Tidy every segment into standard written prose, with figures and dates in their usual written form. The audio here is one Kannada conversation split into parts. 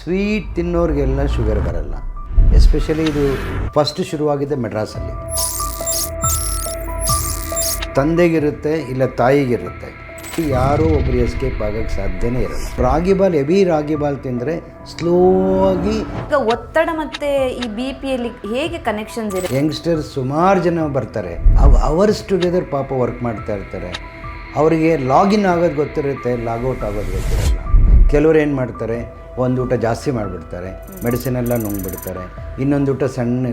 ಸ್ವೀಟ್ ತಿನ್ನೋರಿಗೆಲ್ಲ ಶುಗರ್ ಬರಲ್ಲ. ಎಸ್ಪೆಷಲಿ ಇದು ಫಸ್ಟ್ ಶುರುವಾಗಿದೆ ಮೆಡ್ರಾಸಲ್ಲಿ. ತಂದೆಗಿರುತ್ತೆ ಇಲ್ಲ ತಾಯಿಗಿರುತ್ತೆ, ಯಾರೂ ಒಬ್ಬರು ಎಸ್ಕೇಪ್ ಆಗೋಕ್ಕೆ ಸಾಧ್ಯನೇ ಇರಲ್ಲ. ರಾಗಿ ಬಾಲ್, ಹೆವಿ ರಾಗಿ ಬಾಲ್ ತಿಂದರೆ ಸ್ಲೋ ಆಗಿ. ಈಗ ಒತ್ತಡ ಮತ್ತು ಈ ಬಿ ಪಿಯಲ್ಲಿ ಹೇಗೆ ಕನೆಕ್ಷನ್ಸ್ ಇದೆ? ಯಂಗ್ಸ್ಟರ್ಸ್ ಸುಮಾರು ಜನ ಬರ್ತಾರೆ, ಅವರ್ಸ್ ಟುಗೆದರ್ ಪಾಪ ವರ್ಕ್ ಮಾಡ್ತಾ ಇರ್ತಾರೆ. ಅವರಿಗೆ ಲಾಗಿನ್ ಆಗೋದು ಗೊತ್ತಿರುತ್ತೆ, ಲಾಗೌಟ್ ಆಗೋದು ಗೊತ್ತಿರಲ್ಲ. ಕೆಲವರು ಏನು ಮಾಡ್ತಾರೆ, ಒಂದು ಊಟ ಜಾಸ್ತಿ ಮಾಡಿಬಿಡ್ತಾರೆ, ಮೆಡಿಸಿನ್ ಎಲ್ಲ ನುಂಗ್ಬಿಡ್ತಾರೆ, ಇನ್ನೊಂದು ಊಟ ಸಣ್ಣ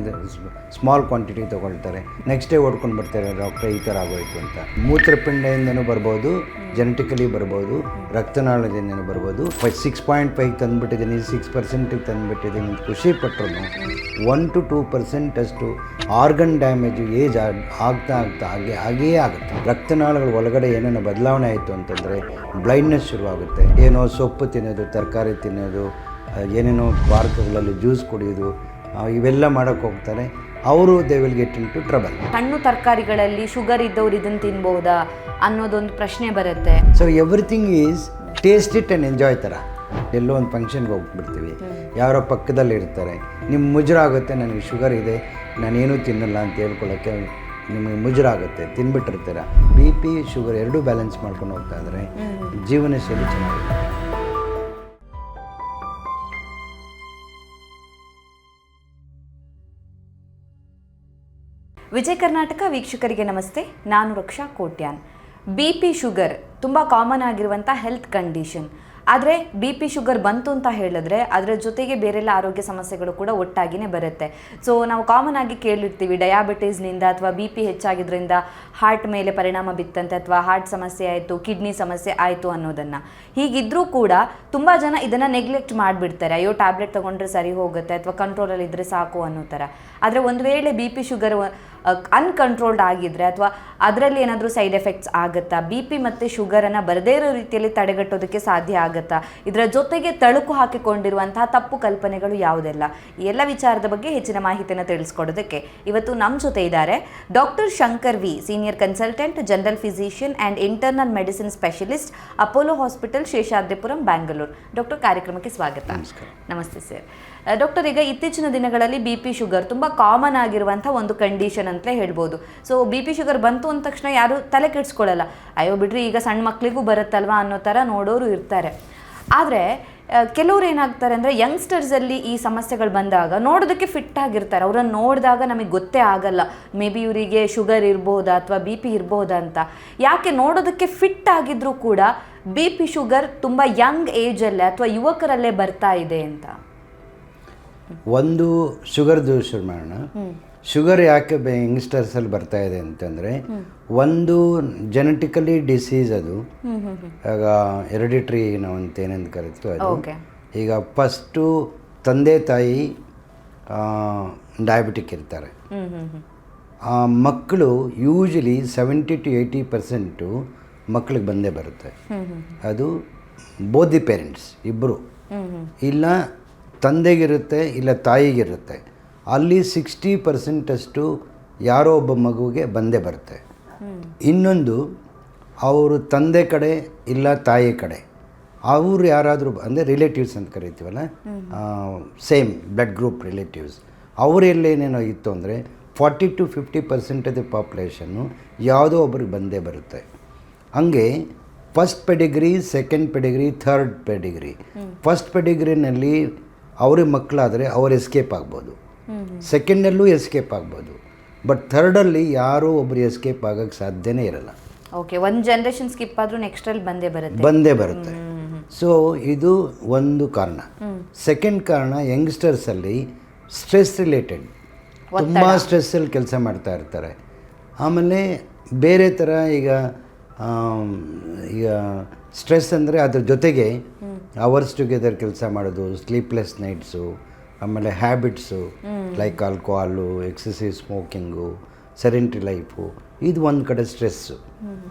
ಸ್ಮಾಲ್ ಕ್ವಾಂಟಿಟಿ ತೊಗೊಳ್ತಾರೆ, ನೆಕ್ಸ್ಟ್ ಡೇ ಓಡ್ಕೊಂಡು ಬರ್ತಾರೆ, ಡಾಕ್ಟ್ರೆ ಈ ಥರ ಆಗೋಯ್ತು ಅಂತ. ಮೂತ್ರಪಿಂಡದಿಂದನೂ ಬರ್ಬೋದು, ಜೆನೆಟಿಕಲಿ ಬರ್ಬೋದು, ರಕ್ತನಾಳದಿಂದನೂ ಬರ್ಬೋದು. 6.5 ತಂದುಬಿಟ್ಟಿದ್ದೀನಿ, 6% ತಂದುಬಿಟ್ಟಿದ್ದೀನಿ ಅಂತ ಖುಷಿ ಪಟ್ಟರು 1 to 2% ಅಷ್ಟು ಆರ್ಗನ್ ಡ್ಯಾಮೇಜು ಏಜ್ ಆಗ್ತಾ ಹಾಗೇ ಆಗುತ್ತೆ. ರಕ್ತನಾಳಗಳ ಒಳಗಡೆ ಏನೇನೋ ಬದಲಾವಣೆ ಆಯಿತು ಅಂತಂದರೆ ಬ್ಲೈಂಡ್ನೆಸ್ ಶುರುವಾಗುತ್ತೆ. ಏನೋ ಸೊಪ್ಪು ತಿನ್ನೋದು, ತರಕಾರಿ ತಿನ್ನೋದು, ಏನೇನೋ ಪಾರ್ಕ್ಗಳಲ್ಲಿ ಜ್ಯೂಸ್ ಕುಡಿಯೋದು, ಇವೆಲ್ಲ ಮಾಡೋಕ್ಕೆ ಹೋಗ್ತಾರೆ. ಅವರು they will get into trouble. ಹಣ್ಣು ತರಕಾರಿಗಳಲ್ಲಿ ಶುಗರ್ ಇದ್ದವ್ರು ಇದನ್ನು ತಿನ್ಬೋದಾ ಅನ್ನೋದೊಂದು ಪ್ರಶ್ನೆ ಬರುತ್ತೆ. So everything is taste it and enjoy ಥರ. ಎಲ್ಲೋ ಒಂದು ಫಂಕ್ಷನ್ಗೆ ಹೋಗ್ಬಿಡ್ತೀವಿ, ಯಾರೋ ಪಕ್ಕದಲ್ಲಿ ಇರ್ತಾರೆ, ನಿಮ್ಮ ಮುಜುರ ಆಗುತ್ತೆ, ನನಗೆ ಶುಗರ್ ಇದೆ, ನಾನೇನೂ ತಿನ್ನಲ್ಲ ಅಂತ ಹೇಳ್ಕೊಳ್ಳೋಕ್ಕೆ ನಿಮಗೆ ಮುಜುರ ಆಗುತ್ತೆ, ತಿನ್ಬಿಟ್ಟಿರ್ತೀರ. ಬಿ ಪಿ ಶುಗರ್ ಎರಡೂ ಬ್ಯಾಲೆನ್ಸ್ ಮಾಡ್ಕೊಂಡು ಹೋಗ್ತಾ ಇದ್ರೆ ಜೀವನ ಶೈಲಿ ಚೆನ್ನಾಗಿದೆ. ವಿಜಯ ಕರ್ನಾಟಕ ವೀಕ್ಷಕರಿಗೆ ನಮಸ್ತೆ, ನಾನು ರಕ್ಷಾ ಕೋಟ್ಯಾನ್. ಬಿ ಪಿ ಶುಗರ್ ತುಂಬ ಕಾಮನ್ ಆಗಿರುವಂಥ ಹೆಲ್ತ್ ಕಂಡೀಷನ್. ಆದರೆ ಬಿ ಪಿ ಶುಗರ್ ಬಂತು ಅಂತ ಹೇಳಿದ್ರೆ ಅದರ ಜೊತೆಗೆ ಬೇರೆಲ್ಲ ಆರೋಗ್ಯ ಸಮಸ್ಯೆಗಳು ಕೂಡ ಒಟ್ಟಾಗಿಯೇ ಬರುತ್ತೆ. ಸೊ ನಾವು ಕಾಮನ್ ಆಗಿ ಕೇಳಿರ್ತೀವಿ, ಡಯಾಬಿಟೀಸ್ನಿಂದ ಅಥವಾ ಬಿ ಪಿ ಹೆಚ್ಚಾಗಿದ್ದರಿಂದ ಹಾರ್ಟ್ ಮೇಲೆ ಪರಿಣಾಮ ಬಿತ್ತಂತೆ, ಅಥವಾ ಹಾರ್ಟ್ ಸಮಸ್ಯೆ ಆಯಿತು, ಕಿಡ್ನಿ ಸಮಸ್ಯೆ ಆಯಿತು ಅನ್ನೋದನ್ನು. ಹೀಗಿದ್ದರೂ ಕೂಡ ತುಂಬ ಜನ ಇದನ್ನು ನೆಗ್ಲೆಕ್ಟ್ ಮಾಡಿಬಿಡ್ತಾರೆ. ಅಯ್ಯೋ ಟ್ಯಾಬ್ಲೆಟ್ ತೊಗೊಂಡ್ರೆ ಸರಿ ಹೋಗುತ್ತೆ ಅಥವಾ ಕಂಟ್ರೋಲಲ್ಲಿ ಇದ್ದರೆ ಸಾಕು ಅನ್ನೋ ಥರ. ಆದರೆ ಒಂದು ವೇಳೆ ಬಿ ಪಿ ಶುಗರ್ ಅನ್ಕಂಟ್ರೋಲ್ಡ್ ಆಗಿದ್ದರೆ ಅಥವಾ ಅದರಲ್ಲಿ ಏನಾದರೂ ಸೈಡ್ ಎಫೆಕ್ಟ್ಸ್ ಆಗುತ್ತಾ, ಬಿ ಪಿ ಮತ್ತು ಶುಗರನ್ನು ಬರದೇ ಇರೋ ರೀತಿಯಲ್ಲಿ ತಡೆಗಟ್ಟೋದಕ್ಕೆ ಸಾಧ್ಯ ಆಗುತ್ತಾ, ಇದರ ಜೊತೆಗೆ ತಳುಕು ಹಾಕಿಕೊಂಡಿರುವಂತಹ ತಪ್ಪು ಕಲ್ಪನೆಗಳು ಯಾವುದೆಲ್ಲ, ಈ ಎಲ್ಲ ವಿಚಾರದ ಬಗ್ಗೆ ಹೆಚ್ಚಿನ ಮಾಹಿತಿಯನ್ನು ತಿಳಿಸ್ಕೊಡೋದಕ್ಕೆ ಇವತ್ತು ನಮ್ಮ ಜೊತೆ ಇದ್ದಾರೆ doctor Shankar V, senior consultant, general physician and internal medicine specialist, Apollo hospital, Seshadripuram, Bangalore. Doctor, ಕಾರ್ಯಕ್ರಮಕ್ಕೆ ಸ್ವಾಗತ. ನಮಸ್ತೆ ಸರ್. ಡಾಕ್ಟರ್, ಈಗ ಇತ್ತೀಚಿನ ದಿನಗಳಲ್ಲಿ ಬಿ ಪಿ ಶುಗರ್ ತುಂಬ ಕಾಮನ್ ಆಗಿರುವಂಥ ಒಂದು ಕಂಡೀಷನ್ ಅಂತಲೇ ಹೇಳ್ಬೋದು. ಸೊ ಬಿ ಪಿ ಶುಗರ್ ಬಂತು ಅಂದ ತಕ್ಷಣ ಯಾರು ತಲೆ ಕೆಡಿಸ್ಕೊಳ್ಳಲ್ಲ, ಅಯ್ಯೋ ಬಿಡ್ರಿ ಈಗ ಸಣ್ಣ ಮಕ್ಕಳಿಗೂ ಬರುತ್ತಲ್ವಾ ಅನ್ನೋ ಥರ ನೋಡೋರು ಇರ್ತಾರೆ. ಆದರೆ ಕೆಲವ್ರು ಏನಾಗ್ತಾರೆ ಅಂದರೆ, ಯಂಗ್ಸ್ಟರ್ಸಲ್ಲಿ ಈ ಸಮಸ್ಯೆಗಳು ಬಂದಾಗ ನೋಡೋದಕ್ಕೆ ಫಿಟ್ ಆಗಿರ್ತಾರೆ, ಅವರನ್ನು ನೋಡಿದಾಗ ನಮಗೆ ಗೊತ್ತೇ ಆಗಲ್ಲ ಮೇ ಬಿ ಇವರಿಗೆ ಶುಗರ್ ಇರ್ಬೋದಾ ಅಥವಾ ಬಿ ಪಿ ಇರ್ಬೋದಾ ಅಂತ. ಯಾಕೆ ನೋಡೋದಕ್ಕೆ ಫಿಟ್ ಆಗಿದ್ರೂ ಕೂಡ ಬಿ ಪಿ ಶುಗರ್ ತುಂಬ ಯಂಗ್ ಏಜಲ್ಲೇ ಅಥವಾ ಯುವಕರಲ್ಲೇ ಬರ್ತಾ ಇದೆ ಅಂತ? ಒಂದು ಶುಗರ್ದು ಶುರು ಮಾಡೋಣ. ಶುಗರ್ ಯಾಕೆ ಯಂಗ್ಸ್ಟರ್ಸಲ್ಲಿ ಬರ್ತಾ ಇದೆ ಅಂತಂದರೆ, ಒಂದು ಜೆನೆಟಿಕಲಿ ಡಿಸೀಸ್, ಅದು ಆಗ ಹೆರಿಡಿಟ್ರಿ ನಾವು ಅಂತ ಏನೇನು ಕರಿತೀವಿ ಅದು. ಈಗ ಫಸ್ಟು ತಂದೆ ತಾಯಿ ಡಯಾಬಿಟಿಕ್ ಇರ್ತಾರೆ. ಆ ಮಕ್ಕಳು ಯೂಶಲಿ 70 to 80% ಮಕ್ಕಳಿಗೆ ಬಂದೇ ಬರುತ್ತೆ. ಅದು ಬೋತ್ ದಿ ಪೇರೆಂಟ್ಸ್ ಇಬ್ಬರು, ಇಲ್ಲ ತಂದೆಗಿರುತ್ತೆ ಇಲ್ಲ ತಾಯಿಗಿರುತ್ತೆ. ಅಲ್ಲಿ 60% ಅಷ್ಟು ಯಾರೋ ಒಬ್ಬ ಮಗುವಿಗೆ ಬಂದೇ ಬರುತ್ತೆ. ಇನ್ನೊಂದು ಅವರು ತಂದೆ ಕಡೆ ಇಲ್ಲ ತಾಯಿ ಕಡೆ ಅವರು ಯಾರಾದರೂ ಅಂದರೆ ರಿಲೇಟಿವ್ಸ್ ಅಂತ ಕರಿತೀವಲ್ಲ, ಸೇಮ್ ಬ್ಲಡ್ ಗ್ರೂಪ್ ರಿಲೇಟಿವ್ಸ್, ಅವರೆಲ್ಲೇನೇನೋ ಇತ್ತು ಅಂದರೆ 40 to 50% ಆಫ್ ದಿ ಪಾಪ್ಯುಲೇಷನ್ನು ಯಾವುದೋ ಒಬ್ರಿಗೆ ಬಂದೇ ಬರುತ್ತೆ. ಹಂಗೆ first pedigree, second pedigree, third pedigree. First ಪೆಡಿಗ್ರಿನಲ್ಲಿ ಅವ್ರಿಗೆ ಮಕ್ಕಳಾದರೆ ಅವ್ರು ಎಸ್ಕೇಪ್ ಆಗ್ಬೋದು, ಸೆಕೆಂಡಲ್ಲೂ ಎಸ್ಕೇಪ್ ಆಗ್ಬೋದು, ಬಟ್ ಥರ್ಡಲ್ಲಿ ಯಾರೂ ಒಬ್ಬರು ಎಸ್ಕೇಪ್ ಆಗೋಕ್ಕೆ ಸಾಧ್ಯನೇ ಇರಲ್ಲ. ಓಕೆ, ಒಂದು ಜನ್ರೇಷನ್ ಸ್ಕಿಪ್ ಆದರೂ ನೆಕ್ಸ್ಟಲ್ಲಿ ಬಂದೇ ಬರುತ್ತೆ. ಸೊ ಇದು ಒಂದು ಕಾರಣ. ಸೆಕೆಂಡ್ ಕಾರಣ, ಯಂಗ್ಸ್ಟರ್ಸಲ್ಲಿ ಸ್ಟ್ರೆಸ್ ರಿಲೇಟೆಡ್ ತುಂಬ ಸ್ಟ್ರೆಸ್ಸಲ್ಲಿ ಕೆಲಸ ಮಾಡ್ತಾ ಇರ್ತಾರೆ. ಆಮೇಲೆ ಬೇರೆ ಥರ ಈಗ ಸ್ಟ್ರೆಸ್ ಅಂದರೆ ಅದ್ರ ಜೊತೆಗೆ ಅವರ್ಸ್ ಟುಗೆದರ್ ಕೆಲಸ ಮಾಡೋದು, ಸ್ಲೀಪ್ಲೆಸ್ ನೈಟ್ಸು, ಆಮೇಲೆ habits like alcohol, excessive smoking, sedentary life, ಇದು ಒಂದು ಕಡೆ ಸ್ಟ್ರೆಸ್ಸು.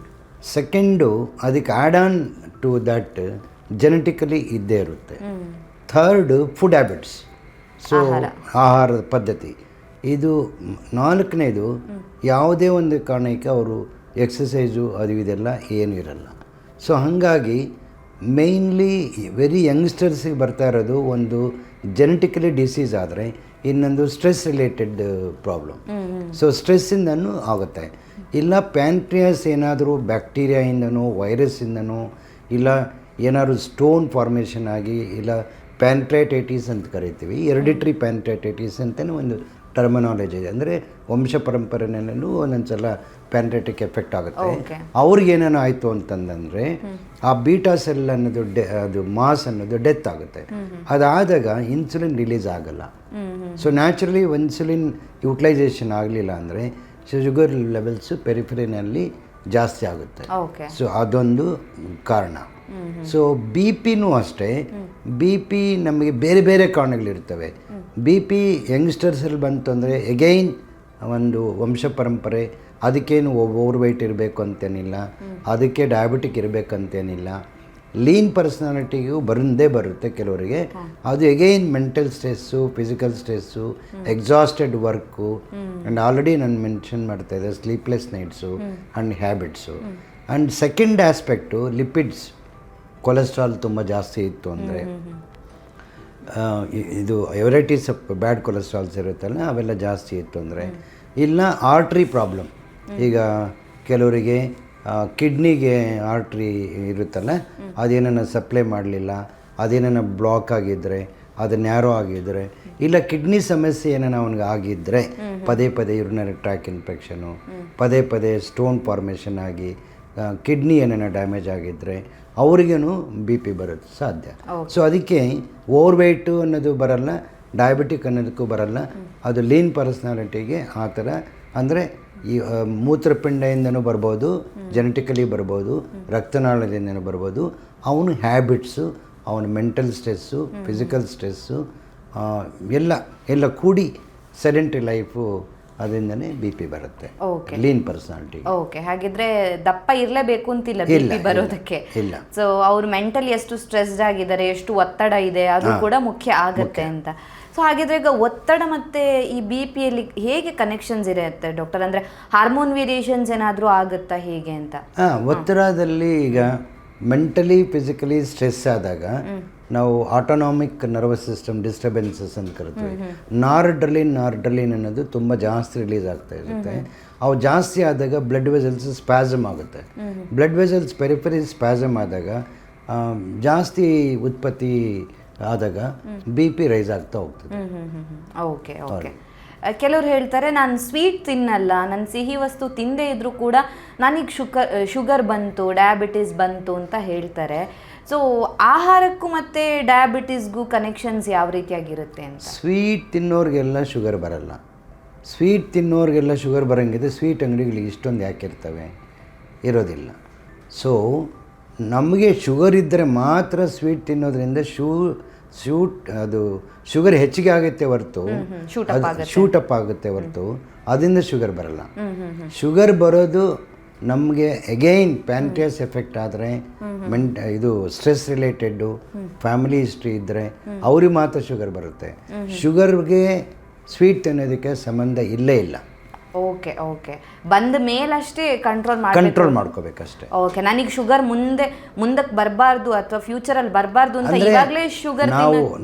ಸೆಕೆಂಡು, ಅದಕ್ಕೆ add on to that genetically ಇದ್ದೇ ಇರುತ್ತೆ. ಥರ್ಡ್, ಫುಡ್ ಹ್ಯಾಬಿಟ್ಸ್, ಸೊ ಆಹಾರದ ಪದ್ಧತಿ. ಇದು ನಾಲ್ಕನೇದು, ಯಾವುದೇ ಒಂದು ಕಾರಣಕ್ಕೆ ಅವರು ಎಕ್ಸಸೈಸು ಅದು ಇದೆಲ್ಲ ಏನೂ ಇರಲ್ಲ. ಸೊ ಹಾಗಾಗಿ ಮೇಯ್ನ್ಲಿ ವೆರಿ ಯಂಗ್ಸ್ಟರ್ಸಿಗೆ ಬರ್ತಾ ಇರೋದು ಒಂದು ಜೆನೆಟಿಕಲಿ ಡಿಸೀಸ್ ಆದರೆ ಇನ್ನೊಂದು ಸ್ಟ್ರೆಸ್ ರಿಲೇಟೆಡ್ ಪ್ರಾಬ್ಲಮ್. ಸೊ ಸ್ಟ್ರೆಸ್ಸಿಂದನೂ ಆಗುತ್ತೆ. ಇಲ್ಲ ಪ್ಯಾನ್ಕ್ರಿಯಾಸ್ ಏನಾದರೂ ಬ್ಯಾಕ್ಟೀರಿಯಾಯಿಂದನೋ ವೈರಸ್ಸಿಂದನೋ ಇಲ್ಲ ಏನಾದರೂ ಸ್ಟೋನ್ ಫಾರ್ಮೇಷನ್ ಆಗಿ ಇಲ್ಲ ಪ್ಯಾನ್ಕ್ರೈಟೈಟಿಸ್ ಅಂತ ಕರಿತೀವಿ, ಹೆರಿಡಿಟ್ರಿ ಪ್ಯಾನ್ಕ್ರೈಟೈಟಿಸ್ ಅಂತಲೇ ಒಂದು ಟರ್ಮಿನಾಲಜಿ ಇದೆ. ಅಂದರೆ ವಂಶ ಪರಂಪರೆನಲ್ಲೂ ಒಂದೊಂದು ಸಲ ಪ್ಯಾನ್ಕ್ರೈಟಿಕ್ ಎಫೆಕ್ಟ್ ಆಗುತ್ತೆ. ಅವ್ರಿಗೇನೇನೋ ಆಯಿತು ಅಂತಂದರೆ ಆ ಬೀಟಾ ಸೆಲ್ ಅನ್ನೋದು ಅದು ಮಾಸ್ ಅನ್ನೋದು ಡೆತ್ ಆಗುತ್ತೆ. ಅದಾದಾಗ ಇನ್ಸುಲಿನ್ ರಿಲೀಸ್ ಆಗಲ್ಲ. ಸೊ ನ್ಯಾಚುರಲಿ ಇನ್ಸುಲಿನ್ ಯುಟಿಲೈಸೇಷನ್ ಆಗಲಿಲ್ಲ ಅಂದರೆ ಶುಗರ್ ಲೆವೆಲ್ಸು ಪೆರಿಫೆರಿನಲ್ಲಿ ಜಾಸ್ತಿ ಆಗುತ್ತೆ. ಸೊ ಅದೊಂದು ಕಾರಣ. ಸೊ ಬಿ ಪಿನೂ ಅಷ್ಟೇ. ಬಿ ಪಿ ನಮಗೆ ಬೇರೆ ಬೇರೆ ಕಾರಣಗಳಿರ್ತವೆ. ಬಿ ಪಿ ಯಂಗ್ಸ್ಟರ್ಸಲ್ಲಿ ಬಂತು ಅಂದರೆ ಎಗೈನ್ ಒಂದು ವಂಶ ಪರಂಪರೆ, ಅದಕ್ಕೇನು ಓವರ್ ವೆಯ್ಟ್ ಇರಬೇಕು ಅಂತೇನಿಲ್ಲ, ಅದಕ್ಕೆ ಡಯಾಬಿಟಿಕ್ ಇರಬೇಕಂತೇನಿಲ್ಲ. ಲೀನ್ ಪರ್ಸ್ನಾಲಿಟಿಗೂ ಬರುತ್ತೆ ಕೆಲವರಿಗೆ. ಅದು again mental stress, physical stress, exhausted work and already ನಾನು ಮೆನ್ಷನ್ ಮಾಡ್ತಾಯಿದ್ದೆ sleepless nights and habits. And second aspect lipids, cholesterol ತುಂಬ ಜಾಸ್ತಿ ಇತ್ತು ಅಂದರೆ, ಇದು ವೆರೈಟೀಸ್ ಆಫ್ ಬ್ಯಾಡ್ ಕೊಲೆಸ್ಟ್ರಾಲ್ಸ್ ಇರುತ್ತಲ್ಲ ಅವೆಲ್ಲ ಜಾಸ್ತಿ ಇತ್ತು ಅಂದರೆ, ಇಲ್ಲ ಆರ್ಟ್ರಿ ಪ್ರಾಬ್ಲಮ್. ಈಗ ಕೆಲವರಿಗೆ ಕಿಡ್ನಿಗೆ ಆರ್ಟ್ರಿ ಇರುತ್ತಲ್ಲ, ಅದೇನನ್ನ ಸಪ್ಲೈ ಮಾಡಲಿಲ್ಲ, ಅದೇನನ್ನ ಬ್ಲಾಕ್ ಆಗಿದ್ದರೆ, ಅದು ನ್ಯಾರೋ ಆಗಿದ್ದರೆ, ಇಲ್ಲ ಕಿಡ್ನಿ ಸಮಸ್ಯೆ ಏನಾನ ಅವನಿಗೆ ಆಗಿದ್ದರೆ, ಪದೇ ಪದೇ ಯುರಿನರಿ ಟ್ರ್ಯಾಕ್ ಇನ್ಫೆಕ್ಷನು, ಪದೇ ಪದೇ ಸ್ಟೋನ್ ಫಾರ್ಮೇಷನ್ ಆಗಿ ಕಿಡ್ನಿ ಏನೇನೋ ಡ್ಯಾಮೇಜ್ ಆಗಿದ್ದರೆ ಅವ್ರಿಗೇನು ಬಿ ಪಿ ಬರೋದು ಸಾಧ್ಯ. ಸೊ ಅದಕ್ಕೆ ಓವರ್ ವೆಯ್ಟು ಅನ್ನೋದು ಬರಲ್ಲ, ಡಯಾಬಿಟಿಕ್ ಅನ್ನೋದಕ್ಕೂ ಬರಲ್ಲ. ಅದು ಲೀನ್ ಪರ್ಸ್ನಾಲಿಟಿಗೆ ಆ ಥರ ಅಂದರೆ ಈ ಮೂತ್ರಪಿಂಡದಿಂದನೂ ಬರ್ಬೋದು, ಜೆನೆಟಿಕಲಿ ಬರ್ಬೋದು, ರಕ್ತನಾಳದಿಂದನೂ ಬರ್ಬೋದು. ಅವನು ಹ್ಯಾಬಿಟ್ಸು, ಅವನ ಮೆಂಟಲ್ ಸ್ಟ್ರೆಸ್ಸು, ಫಿಸಿಕಲ್ ಸ್ಟ್ರೆಸ್ಸು ಎಲ್ಲ ಕೂಡಿ ಸೆಡೆಂಟ್ರಿ ಲೈಫು, ಅದರಿಂದನೇ ಬಿ ಪಿ ಬರುತ್ತೆ. Lean personality. ಓಕೆ, ಹಾಗಿದ್ರೆ ದಪ್ಪ ಇರಲೇಬೇಕು ಅಂತಿಲ್ಲ ಬಿ ಪಿ ಬರೋದಕ್ಕೆ. ಇಲ್ಲ. ಸೊ ಅವ್ರು ಮೆಂಟಲಿ ಎಷ್ಟು ಸ್ಟ್ರೆಸ್ಡ್ ಆಗಿದ್ದಾರೆ, ಎಷ್ಟು ಒತ್ತಡ ಇದೆ, ಅದು ಕೂಡ ಮುಖ್ಯ ಆಗುತ್ತೆ ಅಂತ. ಸೊ ಹಾಗಿದ್ರೆ ಈಗ ಒತ್ತಡ ಮತ್ತೆ ಈ ಬಿ ಪಿಯಲ್ಲಿ ಹೇಗೆ ಕನೆಕ್ಷನ್ಸ್ ಇರುತ್ತೆ ಡಾಕ್ಟರ್? ಅಂದರೆ ಹಾರ್ಮೋನ್ ವೇರಿಯೇಷನ್ಸ್ ಏನಾದರೂ ಆಗುತ್ತಾ ಹೇಗೆ ಅಂತ? ಒತ್ತಡದಲ್ಲಿ ಈಗ ಮೆಂಟಲಿ ಫಿಸಿಕಲಿ ಸ್ಟ್ರೆಸ್ ಆದಾಗ ನಾವು ಆಟೋನಾಮಿಕ್ ನರ್ವಸ್ ಸಿಸ್ಟಮ್ ಡಿಸ್ಟರ್ಬೆನ್ಸಸ್ ಅಂತ ಕರಿತೀವಿ. ನಾರ್ಡ್ರಲಿನ್ ಅನ್ನೋದು ತುಂಬ ಜಾಸ್ತಿ ರಿಲೀಸ್ ಆಗ್ತಾ ಇರುತ್ತೆ. ಅವು ಜಾಸ್ತಿ ಆದಾಗ ಬ್ಲಡ್ ವೆಸಲ್ಸ್ ಸ್ಪ್ಯಾಸಮ್ ಆಗುತ್ತೆ. ಬ್ಲಡ್ ವೆಸಲ್ಸ್ ಪೆರಿಫೆರಿ ಸ್ಪ್ಯಾಸಮ್ ಆದಾಗ ಜಾಸ್ತಿ ಉತ್ಪತ್ತಿ ಆದಾಗ ಬಿ ಪಿ ರೈಸ್ ಆಗ್ತಾ ಹೋಗ್ತದೆ. Okay okay. ಕೆಲವ್ರು ಹೇಳ್ತಾರೆ ನಾನು ಸ್ವೀಟ್ ತಿನ್ನಲ್ಲ, ನಾನು ಸಿಹಿ ವಸ್ತು ತಿಂದೇ ಇದ್ರೂ ಕೂಡ ನನಗೆ ಶುಗರ್ ಬಂತು, ಡಯಾಬಿಟಿಸ್ ಬಂತು ಅಂತ ಹೇಳ್ತಾರೆ. ಸೊ ಆಹಾರಕ್ಕೂ ಮತ್ತು ಡಯಾಬಿಟಿಸ್ಗೂ ಕನೆಕ್ಷನ್ಸ್ ಯಾವ ರೀತಿಯಾಗಿರುತ್ತೆ ಅಂತ? ಸ್ವೀಟ್ ತಿನ್ನೋರಿಗೆಲ್ಲ ಶುಗರ್ ಬರಲ್ಲ. ಸ್ವೀಟ್ ತಿನ್ನೋರಿಗೆಲ್ಲ ಶುಗರ್ ಬರೋಂಗಿದೆ. ಸ್ವೀಟ್ ಅಂಗಡಿಗಳಿಗೆ ಇಷ್ಟೊಂದು ಯಾಕೆ ಇರ್ತವೆ? ಇರೋದಿಲ್ಲ. ಸೊ ನಮಗೆ ಶುಗರ್ ಇದ್ದರೆ ಮಾತ್ರ ಸ್ವೀಟ್ ತಿನ್ನೋದ್ರಿಂದ ಅದು ಶುಗರ್ ಹೆಚ್ಚಿಗೆ ಆಗುತ್ತೆ ಹೊರತು, ಶೂಟಪ್ ಆಗುತ್ತೆ ಹೊರತು ಅದರಿಂದ ಶುಗರ್ ಬರಲ್ಲ. ಶುಗರ್ ಬರೋದು ನಮಗೆ ಎಗೈನ್ ಪ್ಯಾನ್ಕ್ರಿಯಾಸ್ ಎಫೆಕ್ಟ್ ಆದರೆ, ಇದು ಸ್ಟ್ರೆಸ್ ರಿಲೇಟೆಡ್ಡು, ಫ್ಯಾಮಿಲಿ ಹಿಸ್ಟ್ರಿ ಇದ್ದರೆ ಅವ್ರಿಗೆ ಮಾತ್ರ ಶುಗರ್ ಬರುತ್ತೆ. ಶುಗರ್ಗೆ ಸ್ವೀಟ್ ತಿನ್ನೋದಕ್ಕೆ ಸಂಬಂಧ ಇಲ್ಲೇ ಇಲ್ಲ. Okay okay. ಬಂದ ಮೇಲಷ್ಟೇ ಕಂಟ್ರೋಲ್ ಮಾಡ್ಕೋಬೇಕಷ್ಟೇ. ಓಕೆ, ನನಗೆ ಶುಗರ್ ಮುಂದಕ್ಕೆ ಬರಬಾರ್ದು ಅಥವಾ ಫ್ಯೂಚರಲ್ಲಿ ಬರಬಾರ್ದು ಅಂತ ಇವಾಗಲೇ ಶುಗರ್